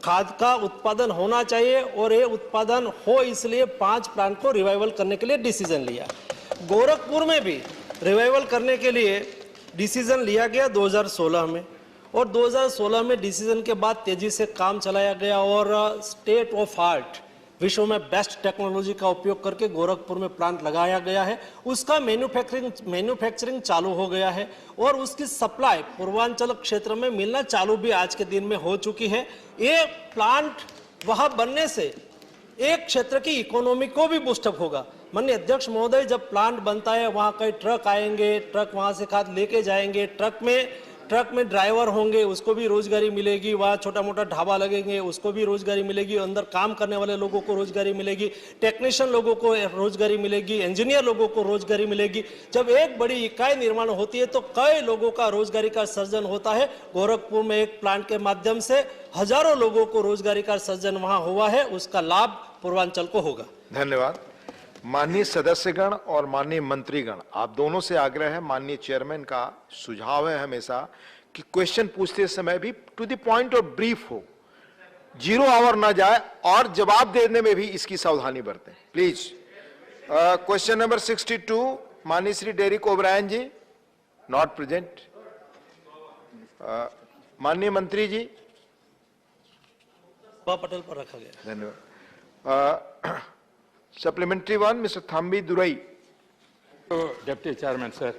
खाद का उत्पादन होना चाहिए और ये उत्पादन हो, इसलिए 5 प्लांट को रिवाइवल करने के लिए डिसीजन लिया। गोरखपुर में भी रिवाइवल करने के लिए डिसीजन लिया गया 2016 में और 2016 में डिसीजन के बाद तेजी से काम चलाया गया और स्टेट ऑफ आर्ट, विश्व में बेस्ट टेक्नोलॉजी का उपयोग करके गोरखपुर में प्लांट लगाया गया है। उसका मैन्युफैक्चरिंग चालू हो गया है और उसकी सप्लाई पूर्वांचल क्षेत्र में मिलना चालू भी आज के दिन में हो चुकी है। ये प्लांट वहां बनने से एक क्षेत्र की इकोनॉमी को भी बूस्टअप होगा। माननीय अध्यक्ष महोदय, जब प्लांट बनता है वहां कई ट्रक आएंगे, ट्रक वहां से खाद लेके जाएंगे, ट्रक में ट्रक में ड्राइवर होंगे उसको भी रोजगारी मिलेगी, वहाँ छोटा मोटा ढाबा लगेंगे उसको भी रोजगारी मिलेगी, अंदर काम करने वाले लोगों को रोजगारी मिलेगी, टेक्नीशियन लोगों को रोजगारी मिलेगी, इंजीनियर लोगों को रोजगारी मिलेगी। जब एक बड़ी इकाई निर्माण होती है तो कई लोगों का रोजगारी का सर्जन होता है। गोरखपुर में एक प्लांट के माध्यम से हजारों लोगों को रोजगारी का सर्जन वहां हुआ है, उसका लाभ पूर्वांचल को होगा। धन्यवाद। माननीय सदस्यगण और माननीय मंत्रीगण, आप दोनों से आग्रह है, माननीय चेयरमैन का सुझाव है हमेशा कि क्वेश्चन पूछते समय भी टू द पॉइंट और ब्रीफ हो, 0 आवर ना जाए और जवाब देने में भी इसकी सावधानी बरतें प्लीज। क्वेश्चन नंबर 62 माननीय श्री डेरिक ओब्रायन जी, नॉट प्रेजेंट। माननीय मंत्री जी, पटेल पर रखा गया। धन्यवाद। Supplementary one, Mr. Thambi Durai. Deputy Chairman, sir.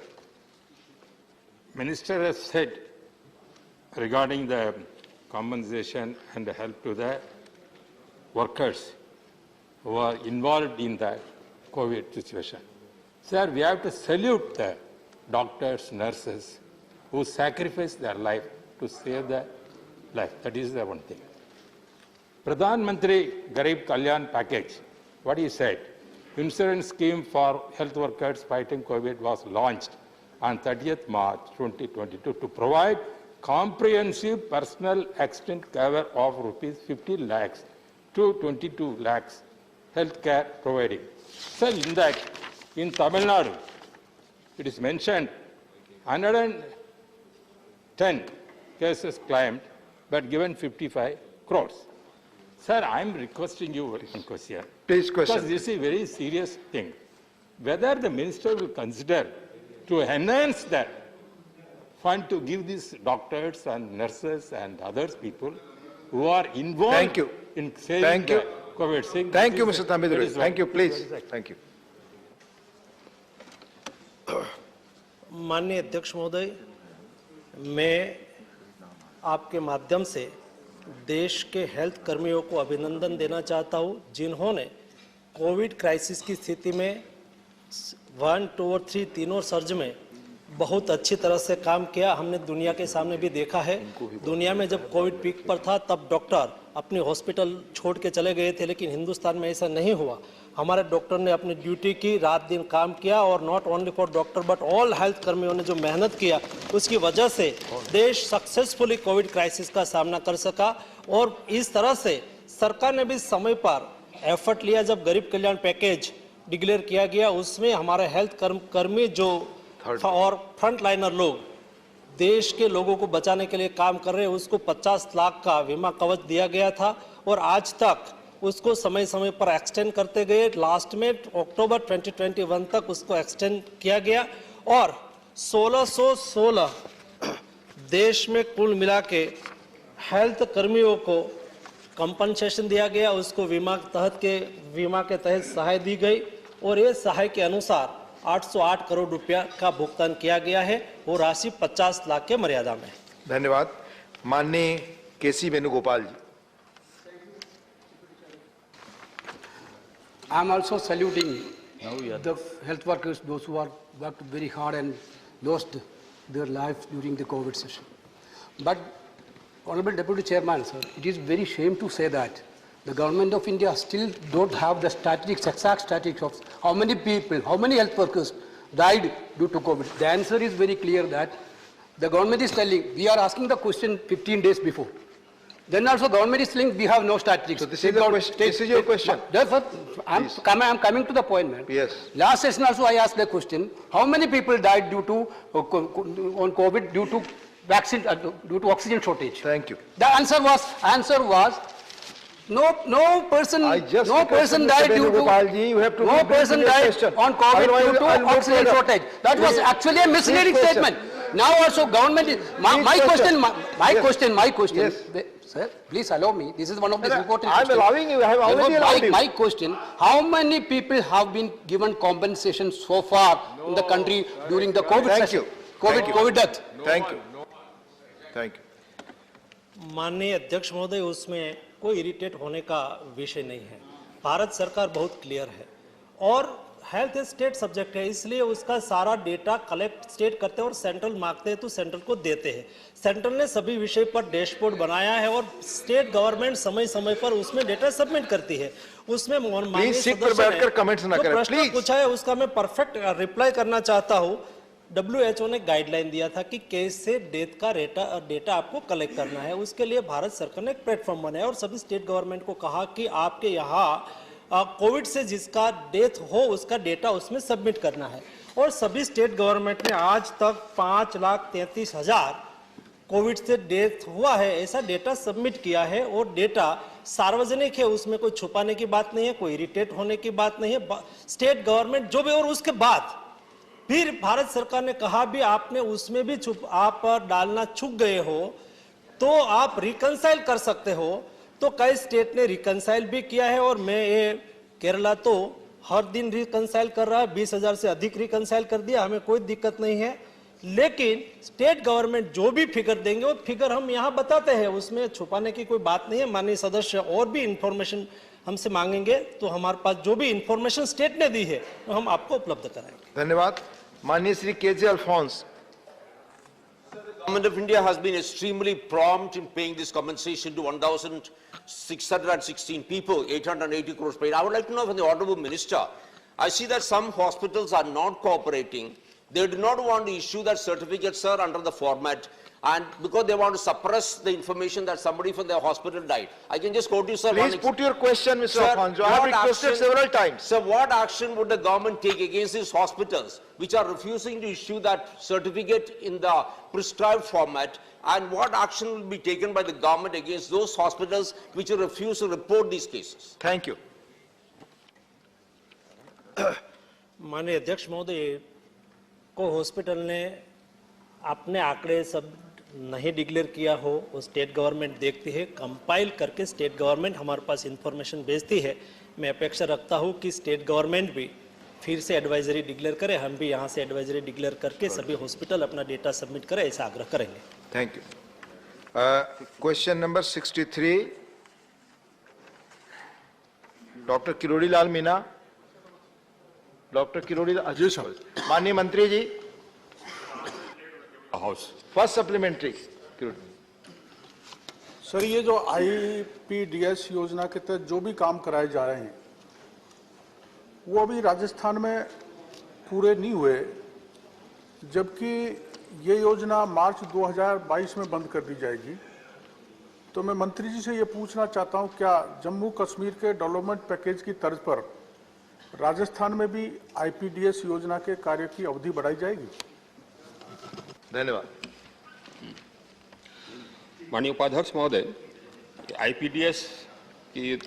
Minister has said regarding the compensation and the help to the workers who are involved in the COVID situation. Sir, we have to salute the doctors, nurses who sacrifice their life to save the life. That is the one thing. Pradhan Mantri Garib Kalyan package. What he said, insurance scheme for health workers fighting COVID was launched on 30th March 2022 to provide comprehensive personal accident cover of rupees 50 lakhs to 22 lakhs health care providing. So in that, in Tamil Nadu, it is mentioned 110 cases claimed, but given 55 crores. Sir, I am requesting you one question. Please question. Because this is a very serious thing. Whether the minister will consider to enhance that fund to give these doctors and nurses and other people who are involved in saving the COVID thing. Thank you, Mr. Thambi Durai. Thank you, please. Thank you. माननीय अध्यक्ष महोदय, मैं आपके माध्यम से देश के health कर्मियों को अभिनंदन देना चाहता हूं, जिन्होंने कोविड क्राइसिस की स्थिति में 1, 2 और 3 तीनों सर्ज में बहुत अच्छी तरह से काम किया। हमने दुनिया के सामने भी देखा है, दुनिया में जब कोविड पीक पर था तब डॉक्टर अपनी हॉस्पिटल छोड़ के चले गए थे, लेकिन हिंदुस्तान में ऐसा नहीं हुआ। हमारे डॉक्टर ने अपनी ड्यूटी की, रात दिन काम किया और not only for doctor but all health कर्मियों ने जो मेहनत किया, उसकी वजह से देश सक्सेसफुली कोविड क्राइसिस का सामना कर सका। और इस तरह से सरकार ने भी समय पर एफर्ट लिया। जब गरीब कल्याण पैकेज डिक्लेयर किया गया, उसमें हमारे हेल्थ कर्मी जो और फ्रंट लाइनर लोग देश के लोगों को बचाने के लिए काम कर रहे हैं, उसको 50 लाख का बीमा कवच दिया गया था और आज तक उसको समय समय पर एक्सटेंड करते गए। लास्ट में अक्टूबर 2021 तक उसको एक्सटेंड किया गया और 1616 देश में कुल मिला के हेल्थ कर्मियों को कंपनसेशन दिया गया, उसको बीमा के तहत सहायता दी गई और ये सहायता के अनुसार 808 करोड़ रुपया का भुगतान किया गया है। वो राशि 50 लाख के मर्यादा में। धन्यवाद। माननीय केसी वेणुगोपाल जी। I am also saluting the health workers, those who are worked very hard and lost their life during the COVID session. But, Honorable Deputy Chairman, sir, it is very shame to say that the government of India still don't have the statistics, exact statistics of how many people, how many health workers died due to COVID. The answer is very clear that the government is telling, we are asking the question 15 days before. Then also government is saying we have no statistics. So this is your question. Therefore, I'm coming to the point, man. Yes. Last session also I asked the question, how many people died due to on COVID due to vaccine due to oxygen shortage? Thank you. The answer was no person died due to no person died on COVID due to oxygen shortage. That was actually a misleading statement. Now also government is my question. Yes. Sir, please allow me. This is one of the important questions. I'm allowing you. I have already allowed you. My question, how many people have been given compensation so far in the country during the COVID session? COVID death. Thank you. Thank you. माननीय अध्यक्ष महोदय, उसमें कोई irritate होने का विषय नहीं है। भारत सरकार बहुत क्लियर है और हेल्थ स्टेट सब्जेक्ट है, इसलिए उसका सारा डेटा कलेक्ट स्टेट करते हैं और सेंट्रल मांगते हैं तो सेंट्रल को देते हैं। सेंट्रल ने सभी विषय पर डैशबोर्ड बनाया है और स्टेट गवर्नमेंट समय समय पर उसमें डेटा सबमिट करती है। उसमें माननीय सदस्य ने जो प्रश्न पूछा है उसका मैं परफेक्ट रिप्लाई करना चाहता हूँ। WHO ने गाइडलाइन दिया था कि कैसे डेथ का डेटा आपको कलेक्ट करना है, उसके लिए भारत सरकार ने एक प्लेटफॉर्म बनाया और सभी स्टेट गवर्नमेंट को कहा कि आपके यहाँ कोविड से जिसका डेथ हो उसका डेटा उसमें सबमिट करना है। और सभी स्टेट गवर्नमेंट ने आज तक 5,33,000 कोविड से डेथ हुआ है ऐसा डेटा सबमिट किया है और डेटा सार्वजनिक है, उसमें कोई छुपाने की बात नहीं है, कोई इरिटेट होने की बात नहीं है। स्टेट गवर्नमेंट जो भी, और उसके बाद फिर भारत सरकार ने कहा भी आपने उसमें भी आप डालना चूक गए हो तो आप रिकंसाइल कर सकते हो, तो कई स्टेट ने रिकंसाइल भी किया है और मैं ये केरला तो हर दिन रिकंसाइल कर रहा है, 20,000 से अधिक रिकंसाइल कर दिया, हमें कोई दिक्कत नहीं है। लेकिन स्टेट गवर्नमेंट जो भी फिगर देंगे वो फिगर हम यहाँ बताते हैं, उसमें छुपाने की कोई बात नहीं है। माननीय सदस्य और भी इंफॉर्मेशन हमसे मांगेंगे तो हमारे पास जो भी इंफॉर्मेशन स्टेट ने दी है वो हम आपको उपलब्ध कराएंगे। धन्यवाद। माननीय Shri K J Alphons. Government of India has been extremely prompt in paying this compensation to 1,616 people, 880 crores paid. I would like to know from the Honorable Minister, I see that some hospitals are not cooperating. They do not want to issue that certificate, sir, under the format, and because they want to suppress the information that somebody from their hospital died. I can just quote you, sir. Please put your question, Mr. Alfonso. I have requested several times. Sir, what action would the government take against these hospitals which are refusing to issue that certificate in the prescribed format, and what action will be taken by the government against those hospitals which refuse to report these cases? Thank you. माननीय अध्यक्ष महोदय को hospital ने अपने आंकड़े सब नहीं declare किया हो, वो स्टेट गवर्नमेंट देखती है, कंपाइल करके स्टेट गवर्नमेंट हमारे पास इंफॉर्मेशन भेजती है। मैं अपेक्षा रखता हूँ कि स्टेट गवर्नमेंट भी फिर से एडवाइजरी डिक्लेयर करे, हम भी यहाँ से एडवाइजरी डिक्लेयर करके सभी हॉस्पिटल अपना डेटा सबमिट करें, ऐसा आग्रह करेंगे। Thank you. Question number 63, doctor Kirodi Lal Meena. Doctor Kirodi Lal ji साहब। माननीय मंत्री जी, हाउस फर्स्ट सप्लीमेंट्री। सर, ये जो IPDS योजना के तहत जो भी काम कराए जा रहे हैं वो अभी राजस्थान में पूरे नहीं हुए, जबकि ये योजना मार्च 2022 में बंद कर दी जाएगी। तो मैं मंत्री जी से ये पूछना चाहता हूँ, क्या जम्मू कश्मीर के डेवलपमेंट पैकेज की तर्ज पर राजस्थान में भी IPDS योजना के कार्य की अवधि बढ़ाई जाएगी? धन्यवाद। माननीय उपाध्यक्ष महोदय, IPDS की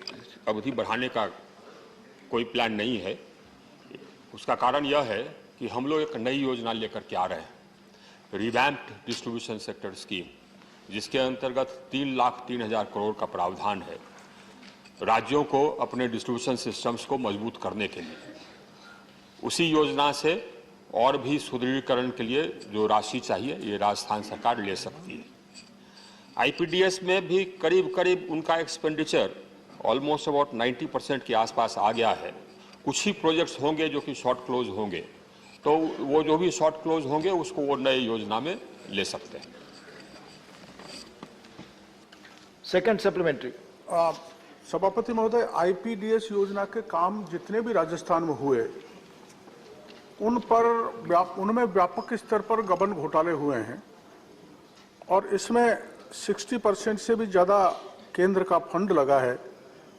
अवधि बढ़ाने का कोई प्लान नहीं है। उसका कारण यह है कि हम लोग एक नई योजना लेकर के आ रहे हैं, रिवैम्प्ड डिस्ट्रीब्यूशन सेक्टर स्कीम, जिसके अंतर्गत 3,03,000 करोड़ का प्रावधान है राज्यों को अपने डिस्ट्रीब्यूशन सिस्टम्स को मजबूत करने के लिए। उसी योजना से और भी सुदृढ़ीकरण के लिए जो राशि चाहिए ये राजस्थान सरकार ले सकती है। IPDS में भी करीब करीब उनका एक्सपेंडिचर ऑलमोस्ट अबाउट 90% के आसपास आ गया है। कुछ ही प्रोजेक्ट्स होंगे जो कि शॉर्ट क्लोज होंगे, तो वो जो भी शॉर्ट क्लोज होंगे उसको वो नई योजना में ले सकते हैं। Second supplementary. सभापति महोदय, IPDS योजना के काम जितने भी राजस्थान में हुए उनमें व्यापक स्तर पर गबन घोटाले हुए हैं और इसमें 60% से भी ज़्यादा केंद्र का फंड लगा है।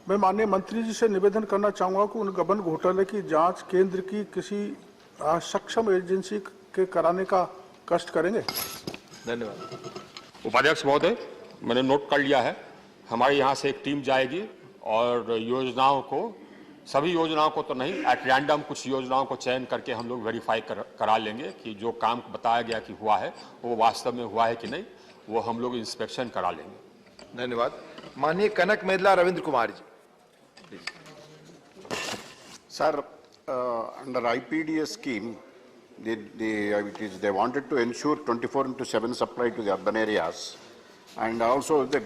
मैं माननीय मंत्री जी से निवेदन करना चाहूँगा कि उन गबन घोटाले की जांच केंद्र की किसी सक्षम एजेंसी के कराने का कष्ट करेंगे। धन्यवाद। उपाध्यक्ष महोदय, मैंने नोट कर लिया है। हमारे यहाँ से एक टीम जाएगी और योजनाओं को, सभी योजनाओं को तो नहीं, एट रैंडम कुछ योजनाओं को चयन करके हम लोग वेरीफाई करा लेंगे कि जो काम बताया गया कि हुआ है वो वास्तव में हुआ है कि नहीं, वो हम लोग इंस्पेक्शन करा लेंगे। धन्यवाद। माननीय कनक मेदला Ravindra Kumar ji. Sir, under IPDS scheme, they wanted to ensure 24/7 supply to the urban areas. And also the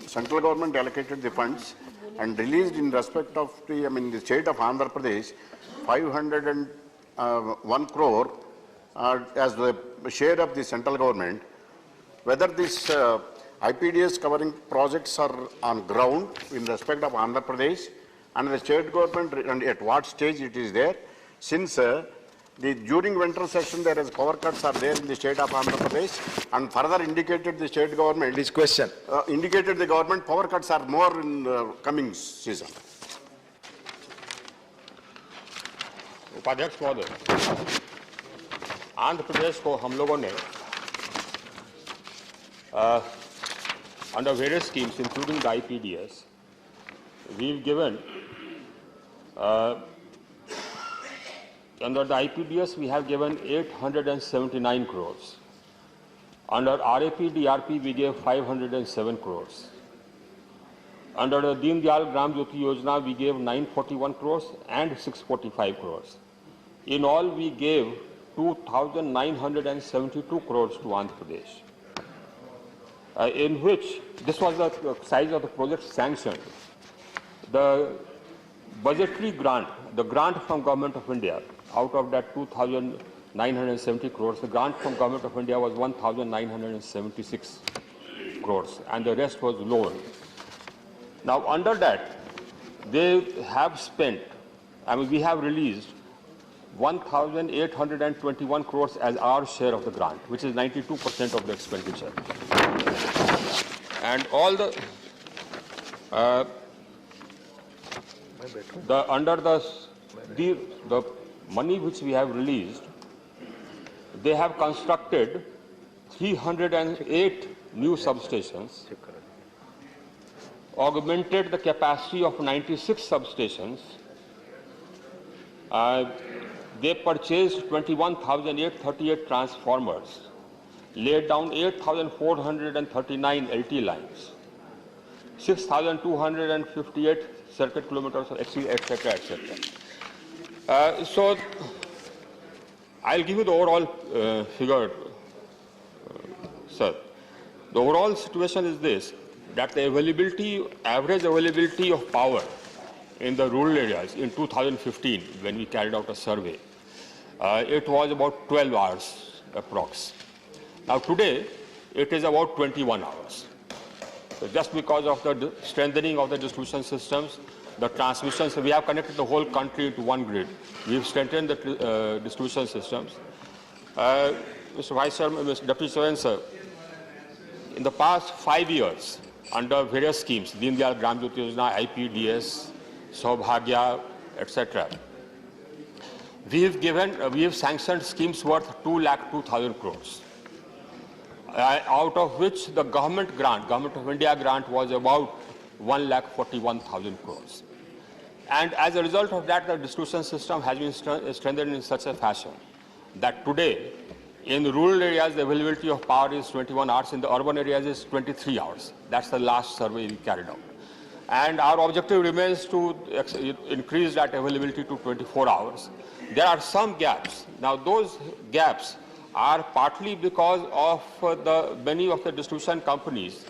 central government allocated the funds and released in respect of the state of Andhra Pradesh 501 crore as the share of the central government. Whether this IPDS covering projects are on ground in respect of Andhra Pradesh and the state government, and at what stage it is there, since during winter session there is power cuts are there in the state of Andhra Pradesh, and further indicated the state government. This question indicated the government power cuts are more in coming season. उपाध्यक्ष महोदय, आंध्र प्रदेश को हम लोगों ने under various schemes, including the IPDS, we've given under the IPDS we have given 879 crores. Under RAP-DRP we gave 507 crores. Under the Deen Dayal Gram Jyoti Yojana we gave 941 crores and 645 crores. In all we gave 2,972 crores to Andhra Pradesh. In which, this was the size of the project sanctioned. The budgetary grant, the grant from Government of India, out of that 2,970 crores, the grant from Government of India was 1,976 crores, and the rest was loan. Now, under that, they have spent, we have released 1,821 crores as our share of the grant, which is 92% of the expenditure. And all under the money which we have released, they have constructed 308 new substations, augmented the capacity of 96 substations. They purchased 21,838 transformers, laid down 8,439 LT lines, 6,258 circuit kilometers, etc., etc. So, I'll give you the overall figure, sir. The overall situation is this, that the average availability of power in the rural areas in 2015, when we carried out a survey, it was about 12 hours approx. Now today, it is about 21 hours. So just because of the strengthening of the distribution systems, the transmissions, we have connected the whole country into one grid. We've strengthened the distribution systems. Mr. Vice Chairman, Mr. Deputy Chairman, sir, in the past 5 years, under various schemes, Deen Dayal Gram Jyoti Yojana, IPDS, Saubhagya, etc., we have sanctioned schemes worth 2,02,000 crores. Out of which the Government of India grant was about 1,41,000 crores. And as a result of that, the distribution system has been strengthened in such a fashion that today, in rural areas, the availability of power is 21 hours, in the urban areas is 23 hours. That's the last survey we carried out. And our objective remains to increase that availability to 24 hours. There are some gaps. Now, those gaps are partly because of many of the distribution companies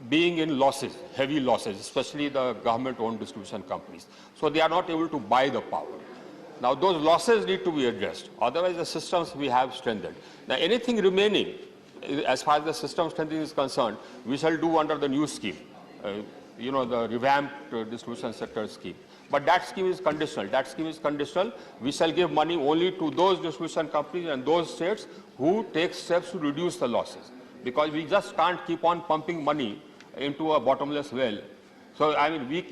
being in losses, heavy losses, especially the government-owned distribution companies. So they are not able to buy the power. Now those losses need to be addressed. Otherwise the systems we have strengthened. Now anything remaining, as far as the system strengthening is concerned, we shall do under the new scheme, the revamped distribution sector scheme. But that scheme is conditional. That scheme is conditional. We shall give money only to those distribution companies and those states who take steps to reduce the losses. Because we just can't keep on pumping money into a bottomless well. So,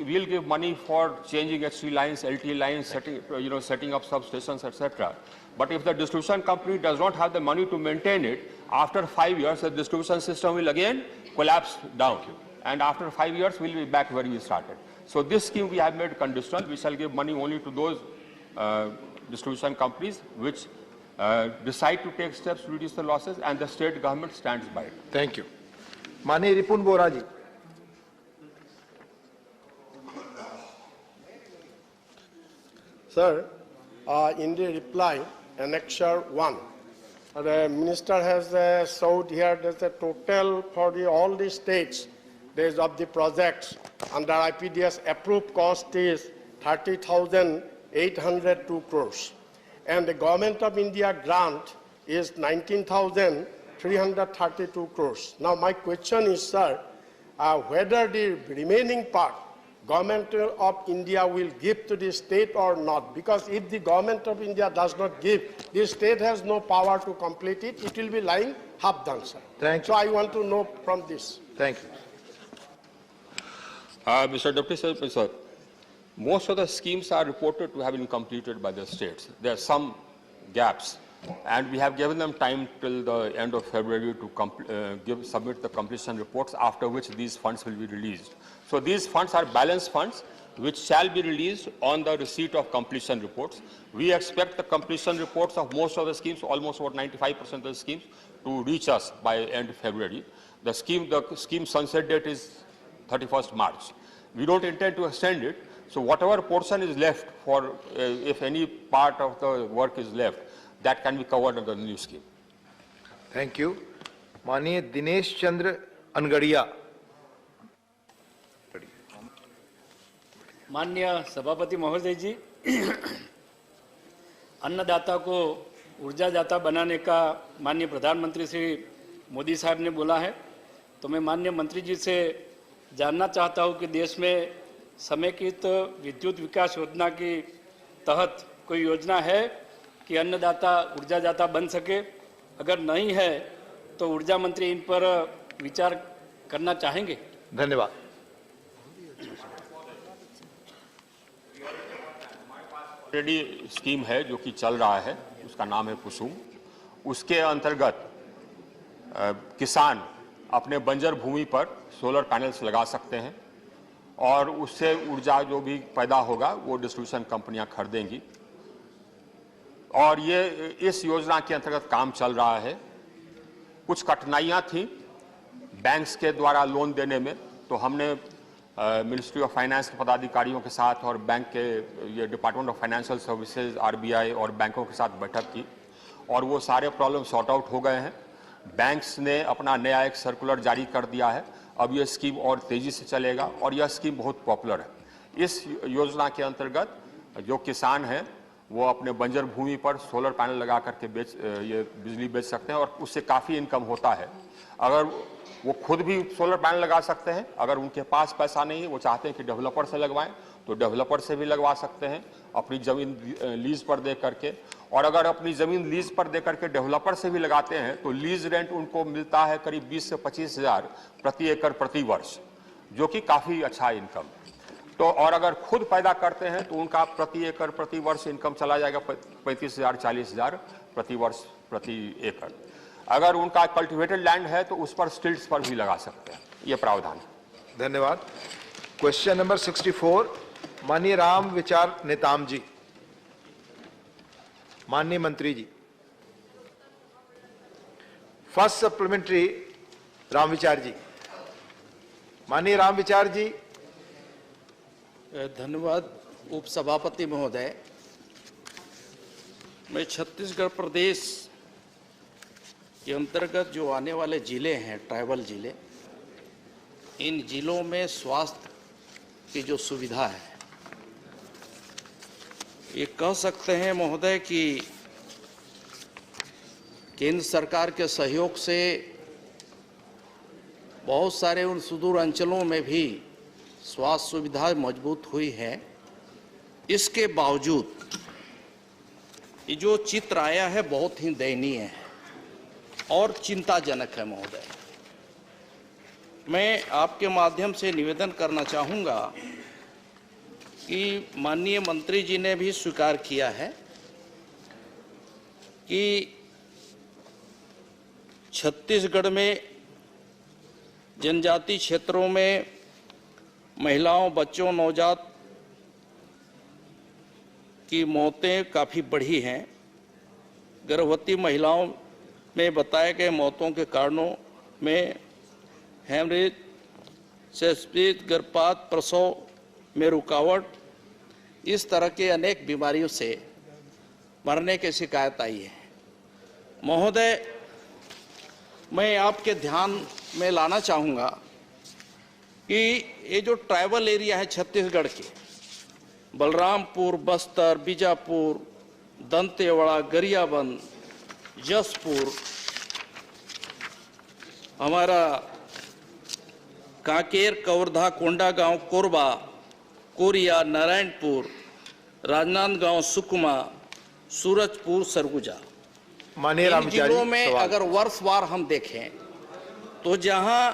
we'll give money for changing HT lines, LT lines, setting up substations, etc. But if the distribution company does not have the money to maintain it, after 5 years, the distribution system will again collapse down. And after 5 years, we'll be back where we started. So this scheme we have made conditional. We shall give money only to those distribution companies which decide to take steps to reduce the losses, and the state government stands by it. Thank you. Mani Ripun Boraji. Sir, in the reply, Annexure 1, The minister has showed here that the total for all the states days of the projects under IPDS approved cost is 30,802 crores. And the Government of India grant is 19,332 crores. Now my question is, sir, whether the remaining part Government of India will give to the state or not, because if the Government of India does not give, the state has no power to complete it. It will be lying half done, sir. Thank you. So I want to know from this. Thank you. Mr. Deputy Secretary, sir, most of the schemes are reported to have been completed by the states. There are some gaps, and we have given them time till the end of February to submit the completion reports, after which these funds will be released. So these funds are balanced funds, which shall be released on the receipt of completion reports. We expect the completion reports of most of the schemes, almost about 95% of the schemes, to reach us by end of February. The scheme sunset date is 31st March. We don't intend to extend it. So whatever portion is left for, if any part of the work is left, that can be covered under the new scheme. Thank you. माननीय दिनेश चंद्र अनगड़िया. माननीय सभापति महोदय जी, अन्नदाता को ऊर्जादाता बनाने का माननीय प्रधानमंत्री श्री मोदी साहब ने बोला है, तो मैं माननीय मंत्री जी से जानना चाहता हूं कि देश में समेकित विद्युत विकास योजना के तहत कोई योजना है कि अन्नदाता ऊर्जादाता बन सके। अगर नहीं है तो ऊर्जा मंत्री इन पर विचार करना चाहेंगे। धन्यवाद। ऑलरेडी स्कीम है जो कि चल रहा है, उसका नाम है कुसुम। उसके अंतर्गत किसान अपने बंजर भूमि पर सोलर पैनल्स लगा सकते हैं और उससे ऊर्जा जो भी पैदा होगा वो डिस्ट्रीब्यूशन कंपनियां खरीदेंगी। और ये इस योजना के अंतर्गत काम चल रहा है। कुछ कठिनाइयां थी बैंक्स के द्वारा लोन देने में, तो हमने मिनिस्ट्री ऑफ फाइनेंस के पदाधिकारियों के साथ और बैंक के ये department of financial services RBI और बैंकों के साथ बैठक की और वो सारे प्रॉब्लम सॉर्ट आउट हो गए हैं। बैंक्स ने अपना नया एक सर्कुलर जारी कर दिया है। अब यह स्कीम और तेजी से चलेगा और यह स्कीम बहुत पॉपुलर है। इस योजना के अंतर्गत जो किसान हैं वो अपने बंजर भूमि पर सोलर पैनल लगा करके ये बिजली बेच सकते हैं और उससे काफ़ी इनकम होता है। अगर वो खुद भी सोलर पैनल लगा सकते हैं, अगर उनके पास पैसा नहीं है, वो चाहते हैं कि डेवलपर से लगवाएं तो डेवलपर से भी लगवा सकते हैं अपनी ज़मीन लीज पर दे करके। और अगर अपनी ज़मीन लीज पर दे करके डेवलपर से भी लगाते हैं तो लीज रेंट उनको मिलता है करीब 20 से 25 हज़ार प्रति एकड़ प्रति वर्ष, जो कि काफ़ी अच्छा इनकम। तो और अगर खुद पैदा करते हैं तो उनका प्रति एकड़ प्रति वर्ष इनकम चला जाएगा 35,000 40,000 प्रति वर्ष प्रति एकड़। अगर उनका कल्टिवेटेड लैंड है तो उस पर स्टिल्ट्स पर भी लगा सकते हैं। ये प्रावधान है। धन्यवाद। क्वेश्चन नंबर 64 माननीय राम विचार नेताम जी। माननीय मंत्री जी, फर्स्ट सप्लीमेंट्री राम विचार जी। माननीय राम विचार जी। धन्यवाद उपसभापति महोदय। मैं छत्तीसगढ़ प्रदेश के अंतर्गत जो आने वाले जिले हैं, ट्राइबल जिले, इन जिलों में स्वास्थ्य की जो सुविधा है, ये कह सकते हैं महोदय कि केंद्र सरकार के सहयोग से बहुत सारे उन सुदूर अंचलों में भी स्वास्थ्य सुविधा मजबूत हुई है। इसके बावजूद ये जो चित्र आया है बहुत ही दयनीय है और चिंताजनक है महोदय। मैं आपके माध्यम से निवेदन करना चाहूँगा कि माननीय मंत्री जी ने भी स्वीकार किया है कि छत्तीसगढ़ में जनजाति क्षेत्रों में महिलाओं, बच्चों, नवजात की मौतें काफ़ी बढ़ी हैं। गर्भवती महिलाओं में बताए गए मौतों के कारणों में हेमरेज, सेप्सिस, गर्भपात, प्रसव में रुकावट, इस तरह के अनेक बीमारियों से मरने की शिकायत आई है। महोदय, मैं आपके ध्यान में लाना चाहूँगा कि ये जो ट्राइबल एरिया है छत्तीसगढ़ के, बलरामपुर, बस्तर, बीजापुर, दंतेवाड़ा, गरियाबंद, जसपुर, हमारा कांकेर, कवर्धा, कोंडागांव, कोरबा, कोरिया, नारायणपुर, राजनांदगांव, सुकमा, सूरजपुर, सरगुजा, इन जिलों में अगर वर्षवार हम देखें तो जहां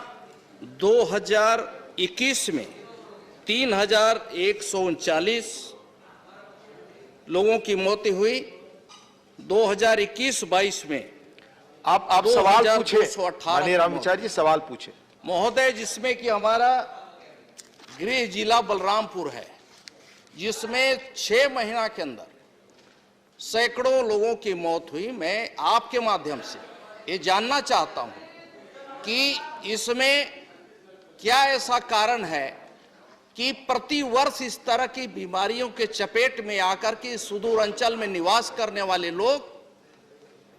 2021 में 3139 लोगों की मौत हुई, 2021-22 में आप सवाल पूछे माननीय रामविचार जी, सवाल पूछे महोदय, जिसमें कि हमारा गृह जिला बलरामपुर है, जिसमें 6 महीना के अंदर सैकड़ों लोगों की मौत हुई। मैं आपके माध्यम से ये जानना चाहता हूं कि इसमें क्या ऐसा कारण है कि प्रति वर्ष इस तरह की बीमारियों के चपेट में आकर के सुदूर अंचल में निवास करने वाले लोग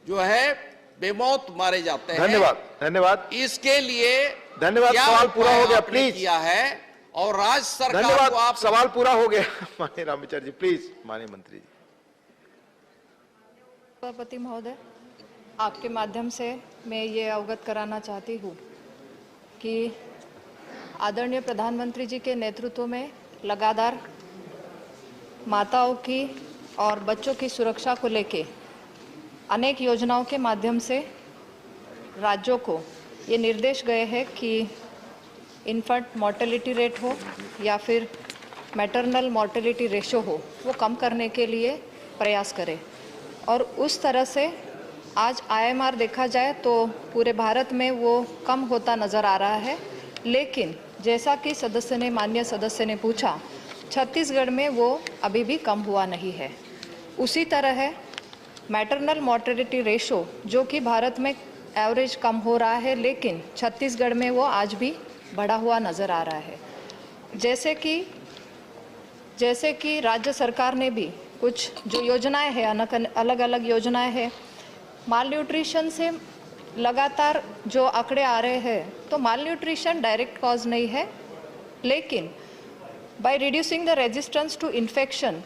जो है बेमौत मारे जाते हैं। धन्यवाद, धन्यवाद। इसके लिए धन्यवाद, सवाल पूरा हो गया, प्लीज किया है और राज्य सरकार धन्यवाद, को आप सवाल पूरा हो गया। माननीय रामविचार जी, प्लीज माननीय मंत्री जी। सभापति महोदय, आपके माध्यम से मैं ये अवगत कराना चाहती हूँ कि आदरणीय प्रधानमंत्री जी के नेतृत्व में लगातार माताओं की और बच्चों की सुरक्षा को लेके अनेक योजनाओं के माध्यम से राज्यों को ये निर्देश गए हैं कि इन्फेंट मोर्टेलिटी रेट हो या फिर मैटरनल मोर्टेलिटी रेशो हो, वो कम करने के लिए प्रयास करें। और उस तरह से आज IMR देखा जाए तो पूरे भारत में वो कम होता नज़र आ रहा है, लेकिन जैसा कि माननीय सदस्य ने पूछा, छत्तीसगढ़ में वो अभी भी कम हुआ नहीं है। उसी तरह है मैटरनल मोर्टेलिटी रेशो, जो कि भारत में एवरेज कम हो रहा है, लेकिन छत्तीसगढ़ में वो आज भी बढ़ा हुआ नज़र आ रहा है। जैसे कि राज्य सरकार ने भी कुछ जो योजनाएं हैं, अलग अलग योजनाएं हैं, माल न्यूट्रिशन से लगातार जो आंकड़े आ रहे हैं, तो माल न्यूट्रिशन डायरेक्ट कॉज नहीं है, लेकिन by reducing the resistance to infection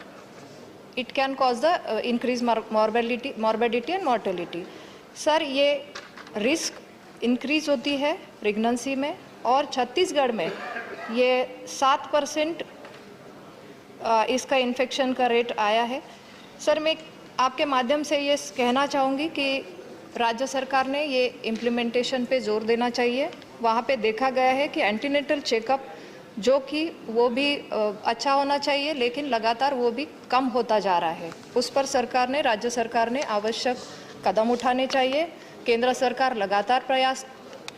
it can cause the increase morbidity and mortality. Sir, ये रिस्क इंक्रीज होती है प्रेगनेंसी में, और छत्तीसगढ़ में ये 7% इसका इन्फेक्शन का रेट आया है। सर, मैं आपके माध्यम से ये कहना चाहूँगी कि राज्य सरकार ने ये इम्प्लीमेंटेशन पे जोर देना चाहिए। वहाँ पे देखा गया है कि एंटीनेटल चेकअप जो कि वो भी अच्छा होना चाहिए, लेकिन लगातार वो भी कम होता जा रहा है। उस पर राज्य सरकार ने आवश्यक कदम उठाने चाहिए। केंद्र सरकार लगातार प्रयास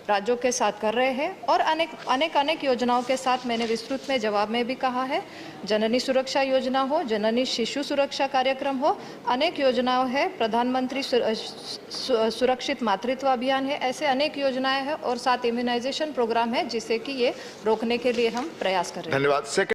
राज्यों के साथ कर रहे हैं और अनेक योजनाओं के साथ मैंने विस्तृत में जवाब में भी कहा है। जननी सुरक्षा योजना हो, जननी शिशु सुरक्षा कार्यक्रम हो, अनेक योजनाएं हैं, प्रधानमंत्री सुरक्षित मातृत्व अभियान है, ऐसे अनेक योजनाएं हैं और साथ इम्यूनाइजेशन प्रोग्राम है, जिससे कि ये रोकने के लिए हम प्रयास कर रहे हैं। धन्यवाद।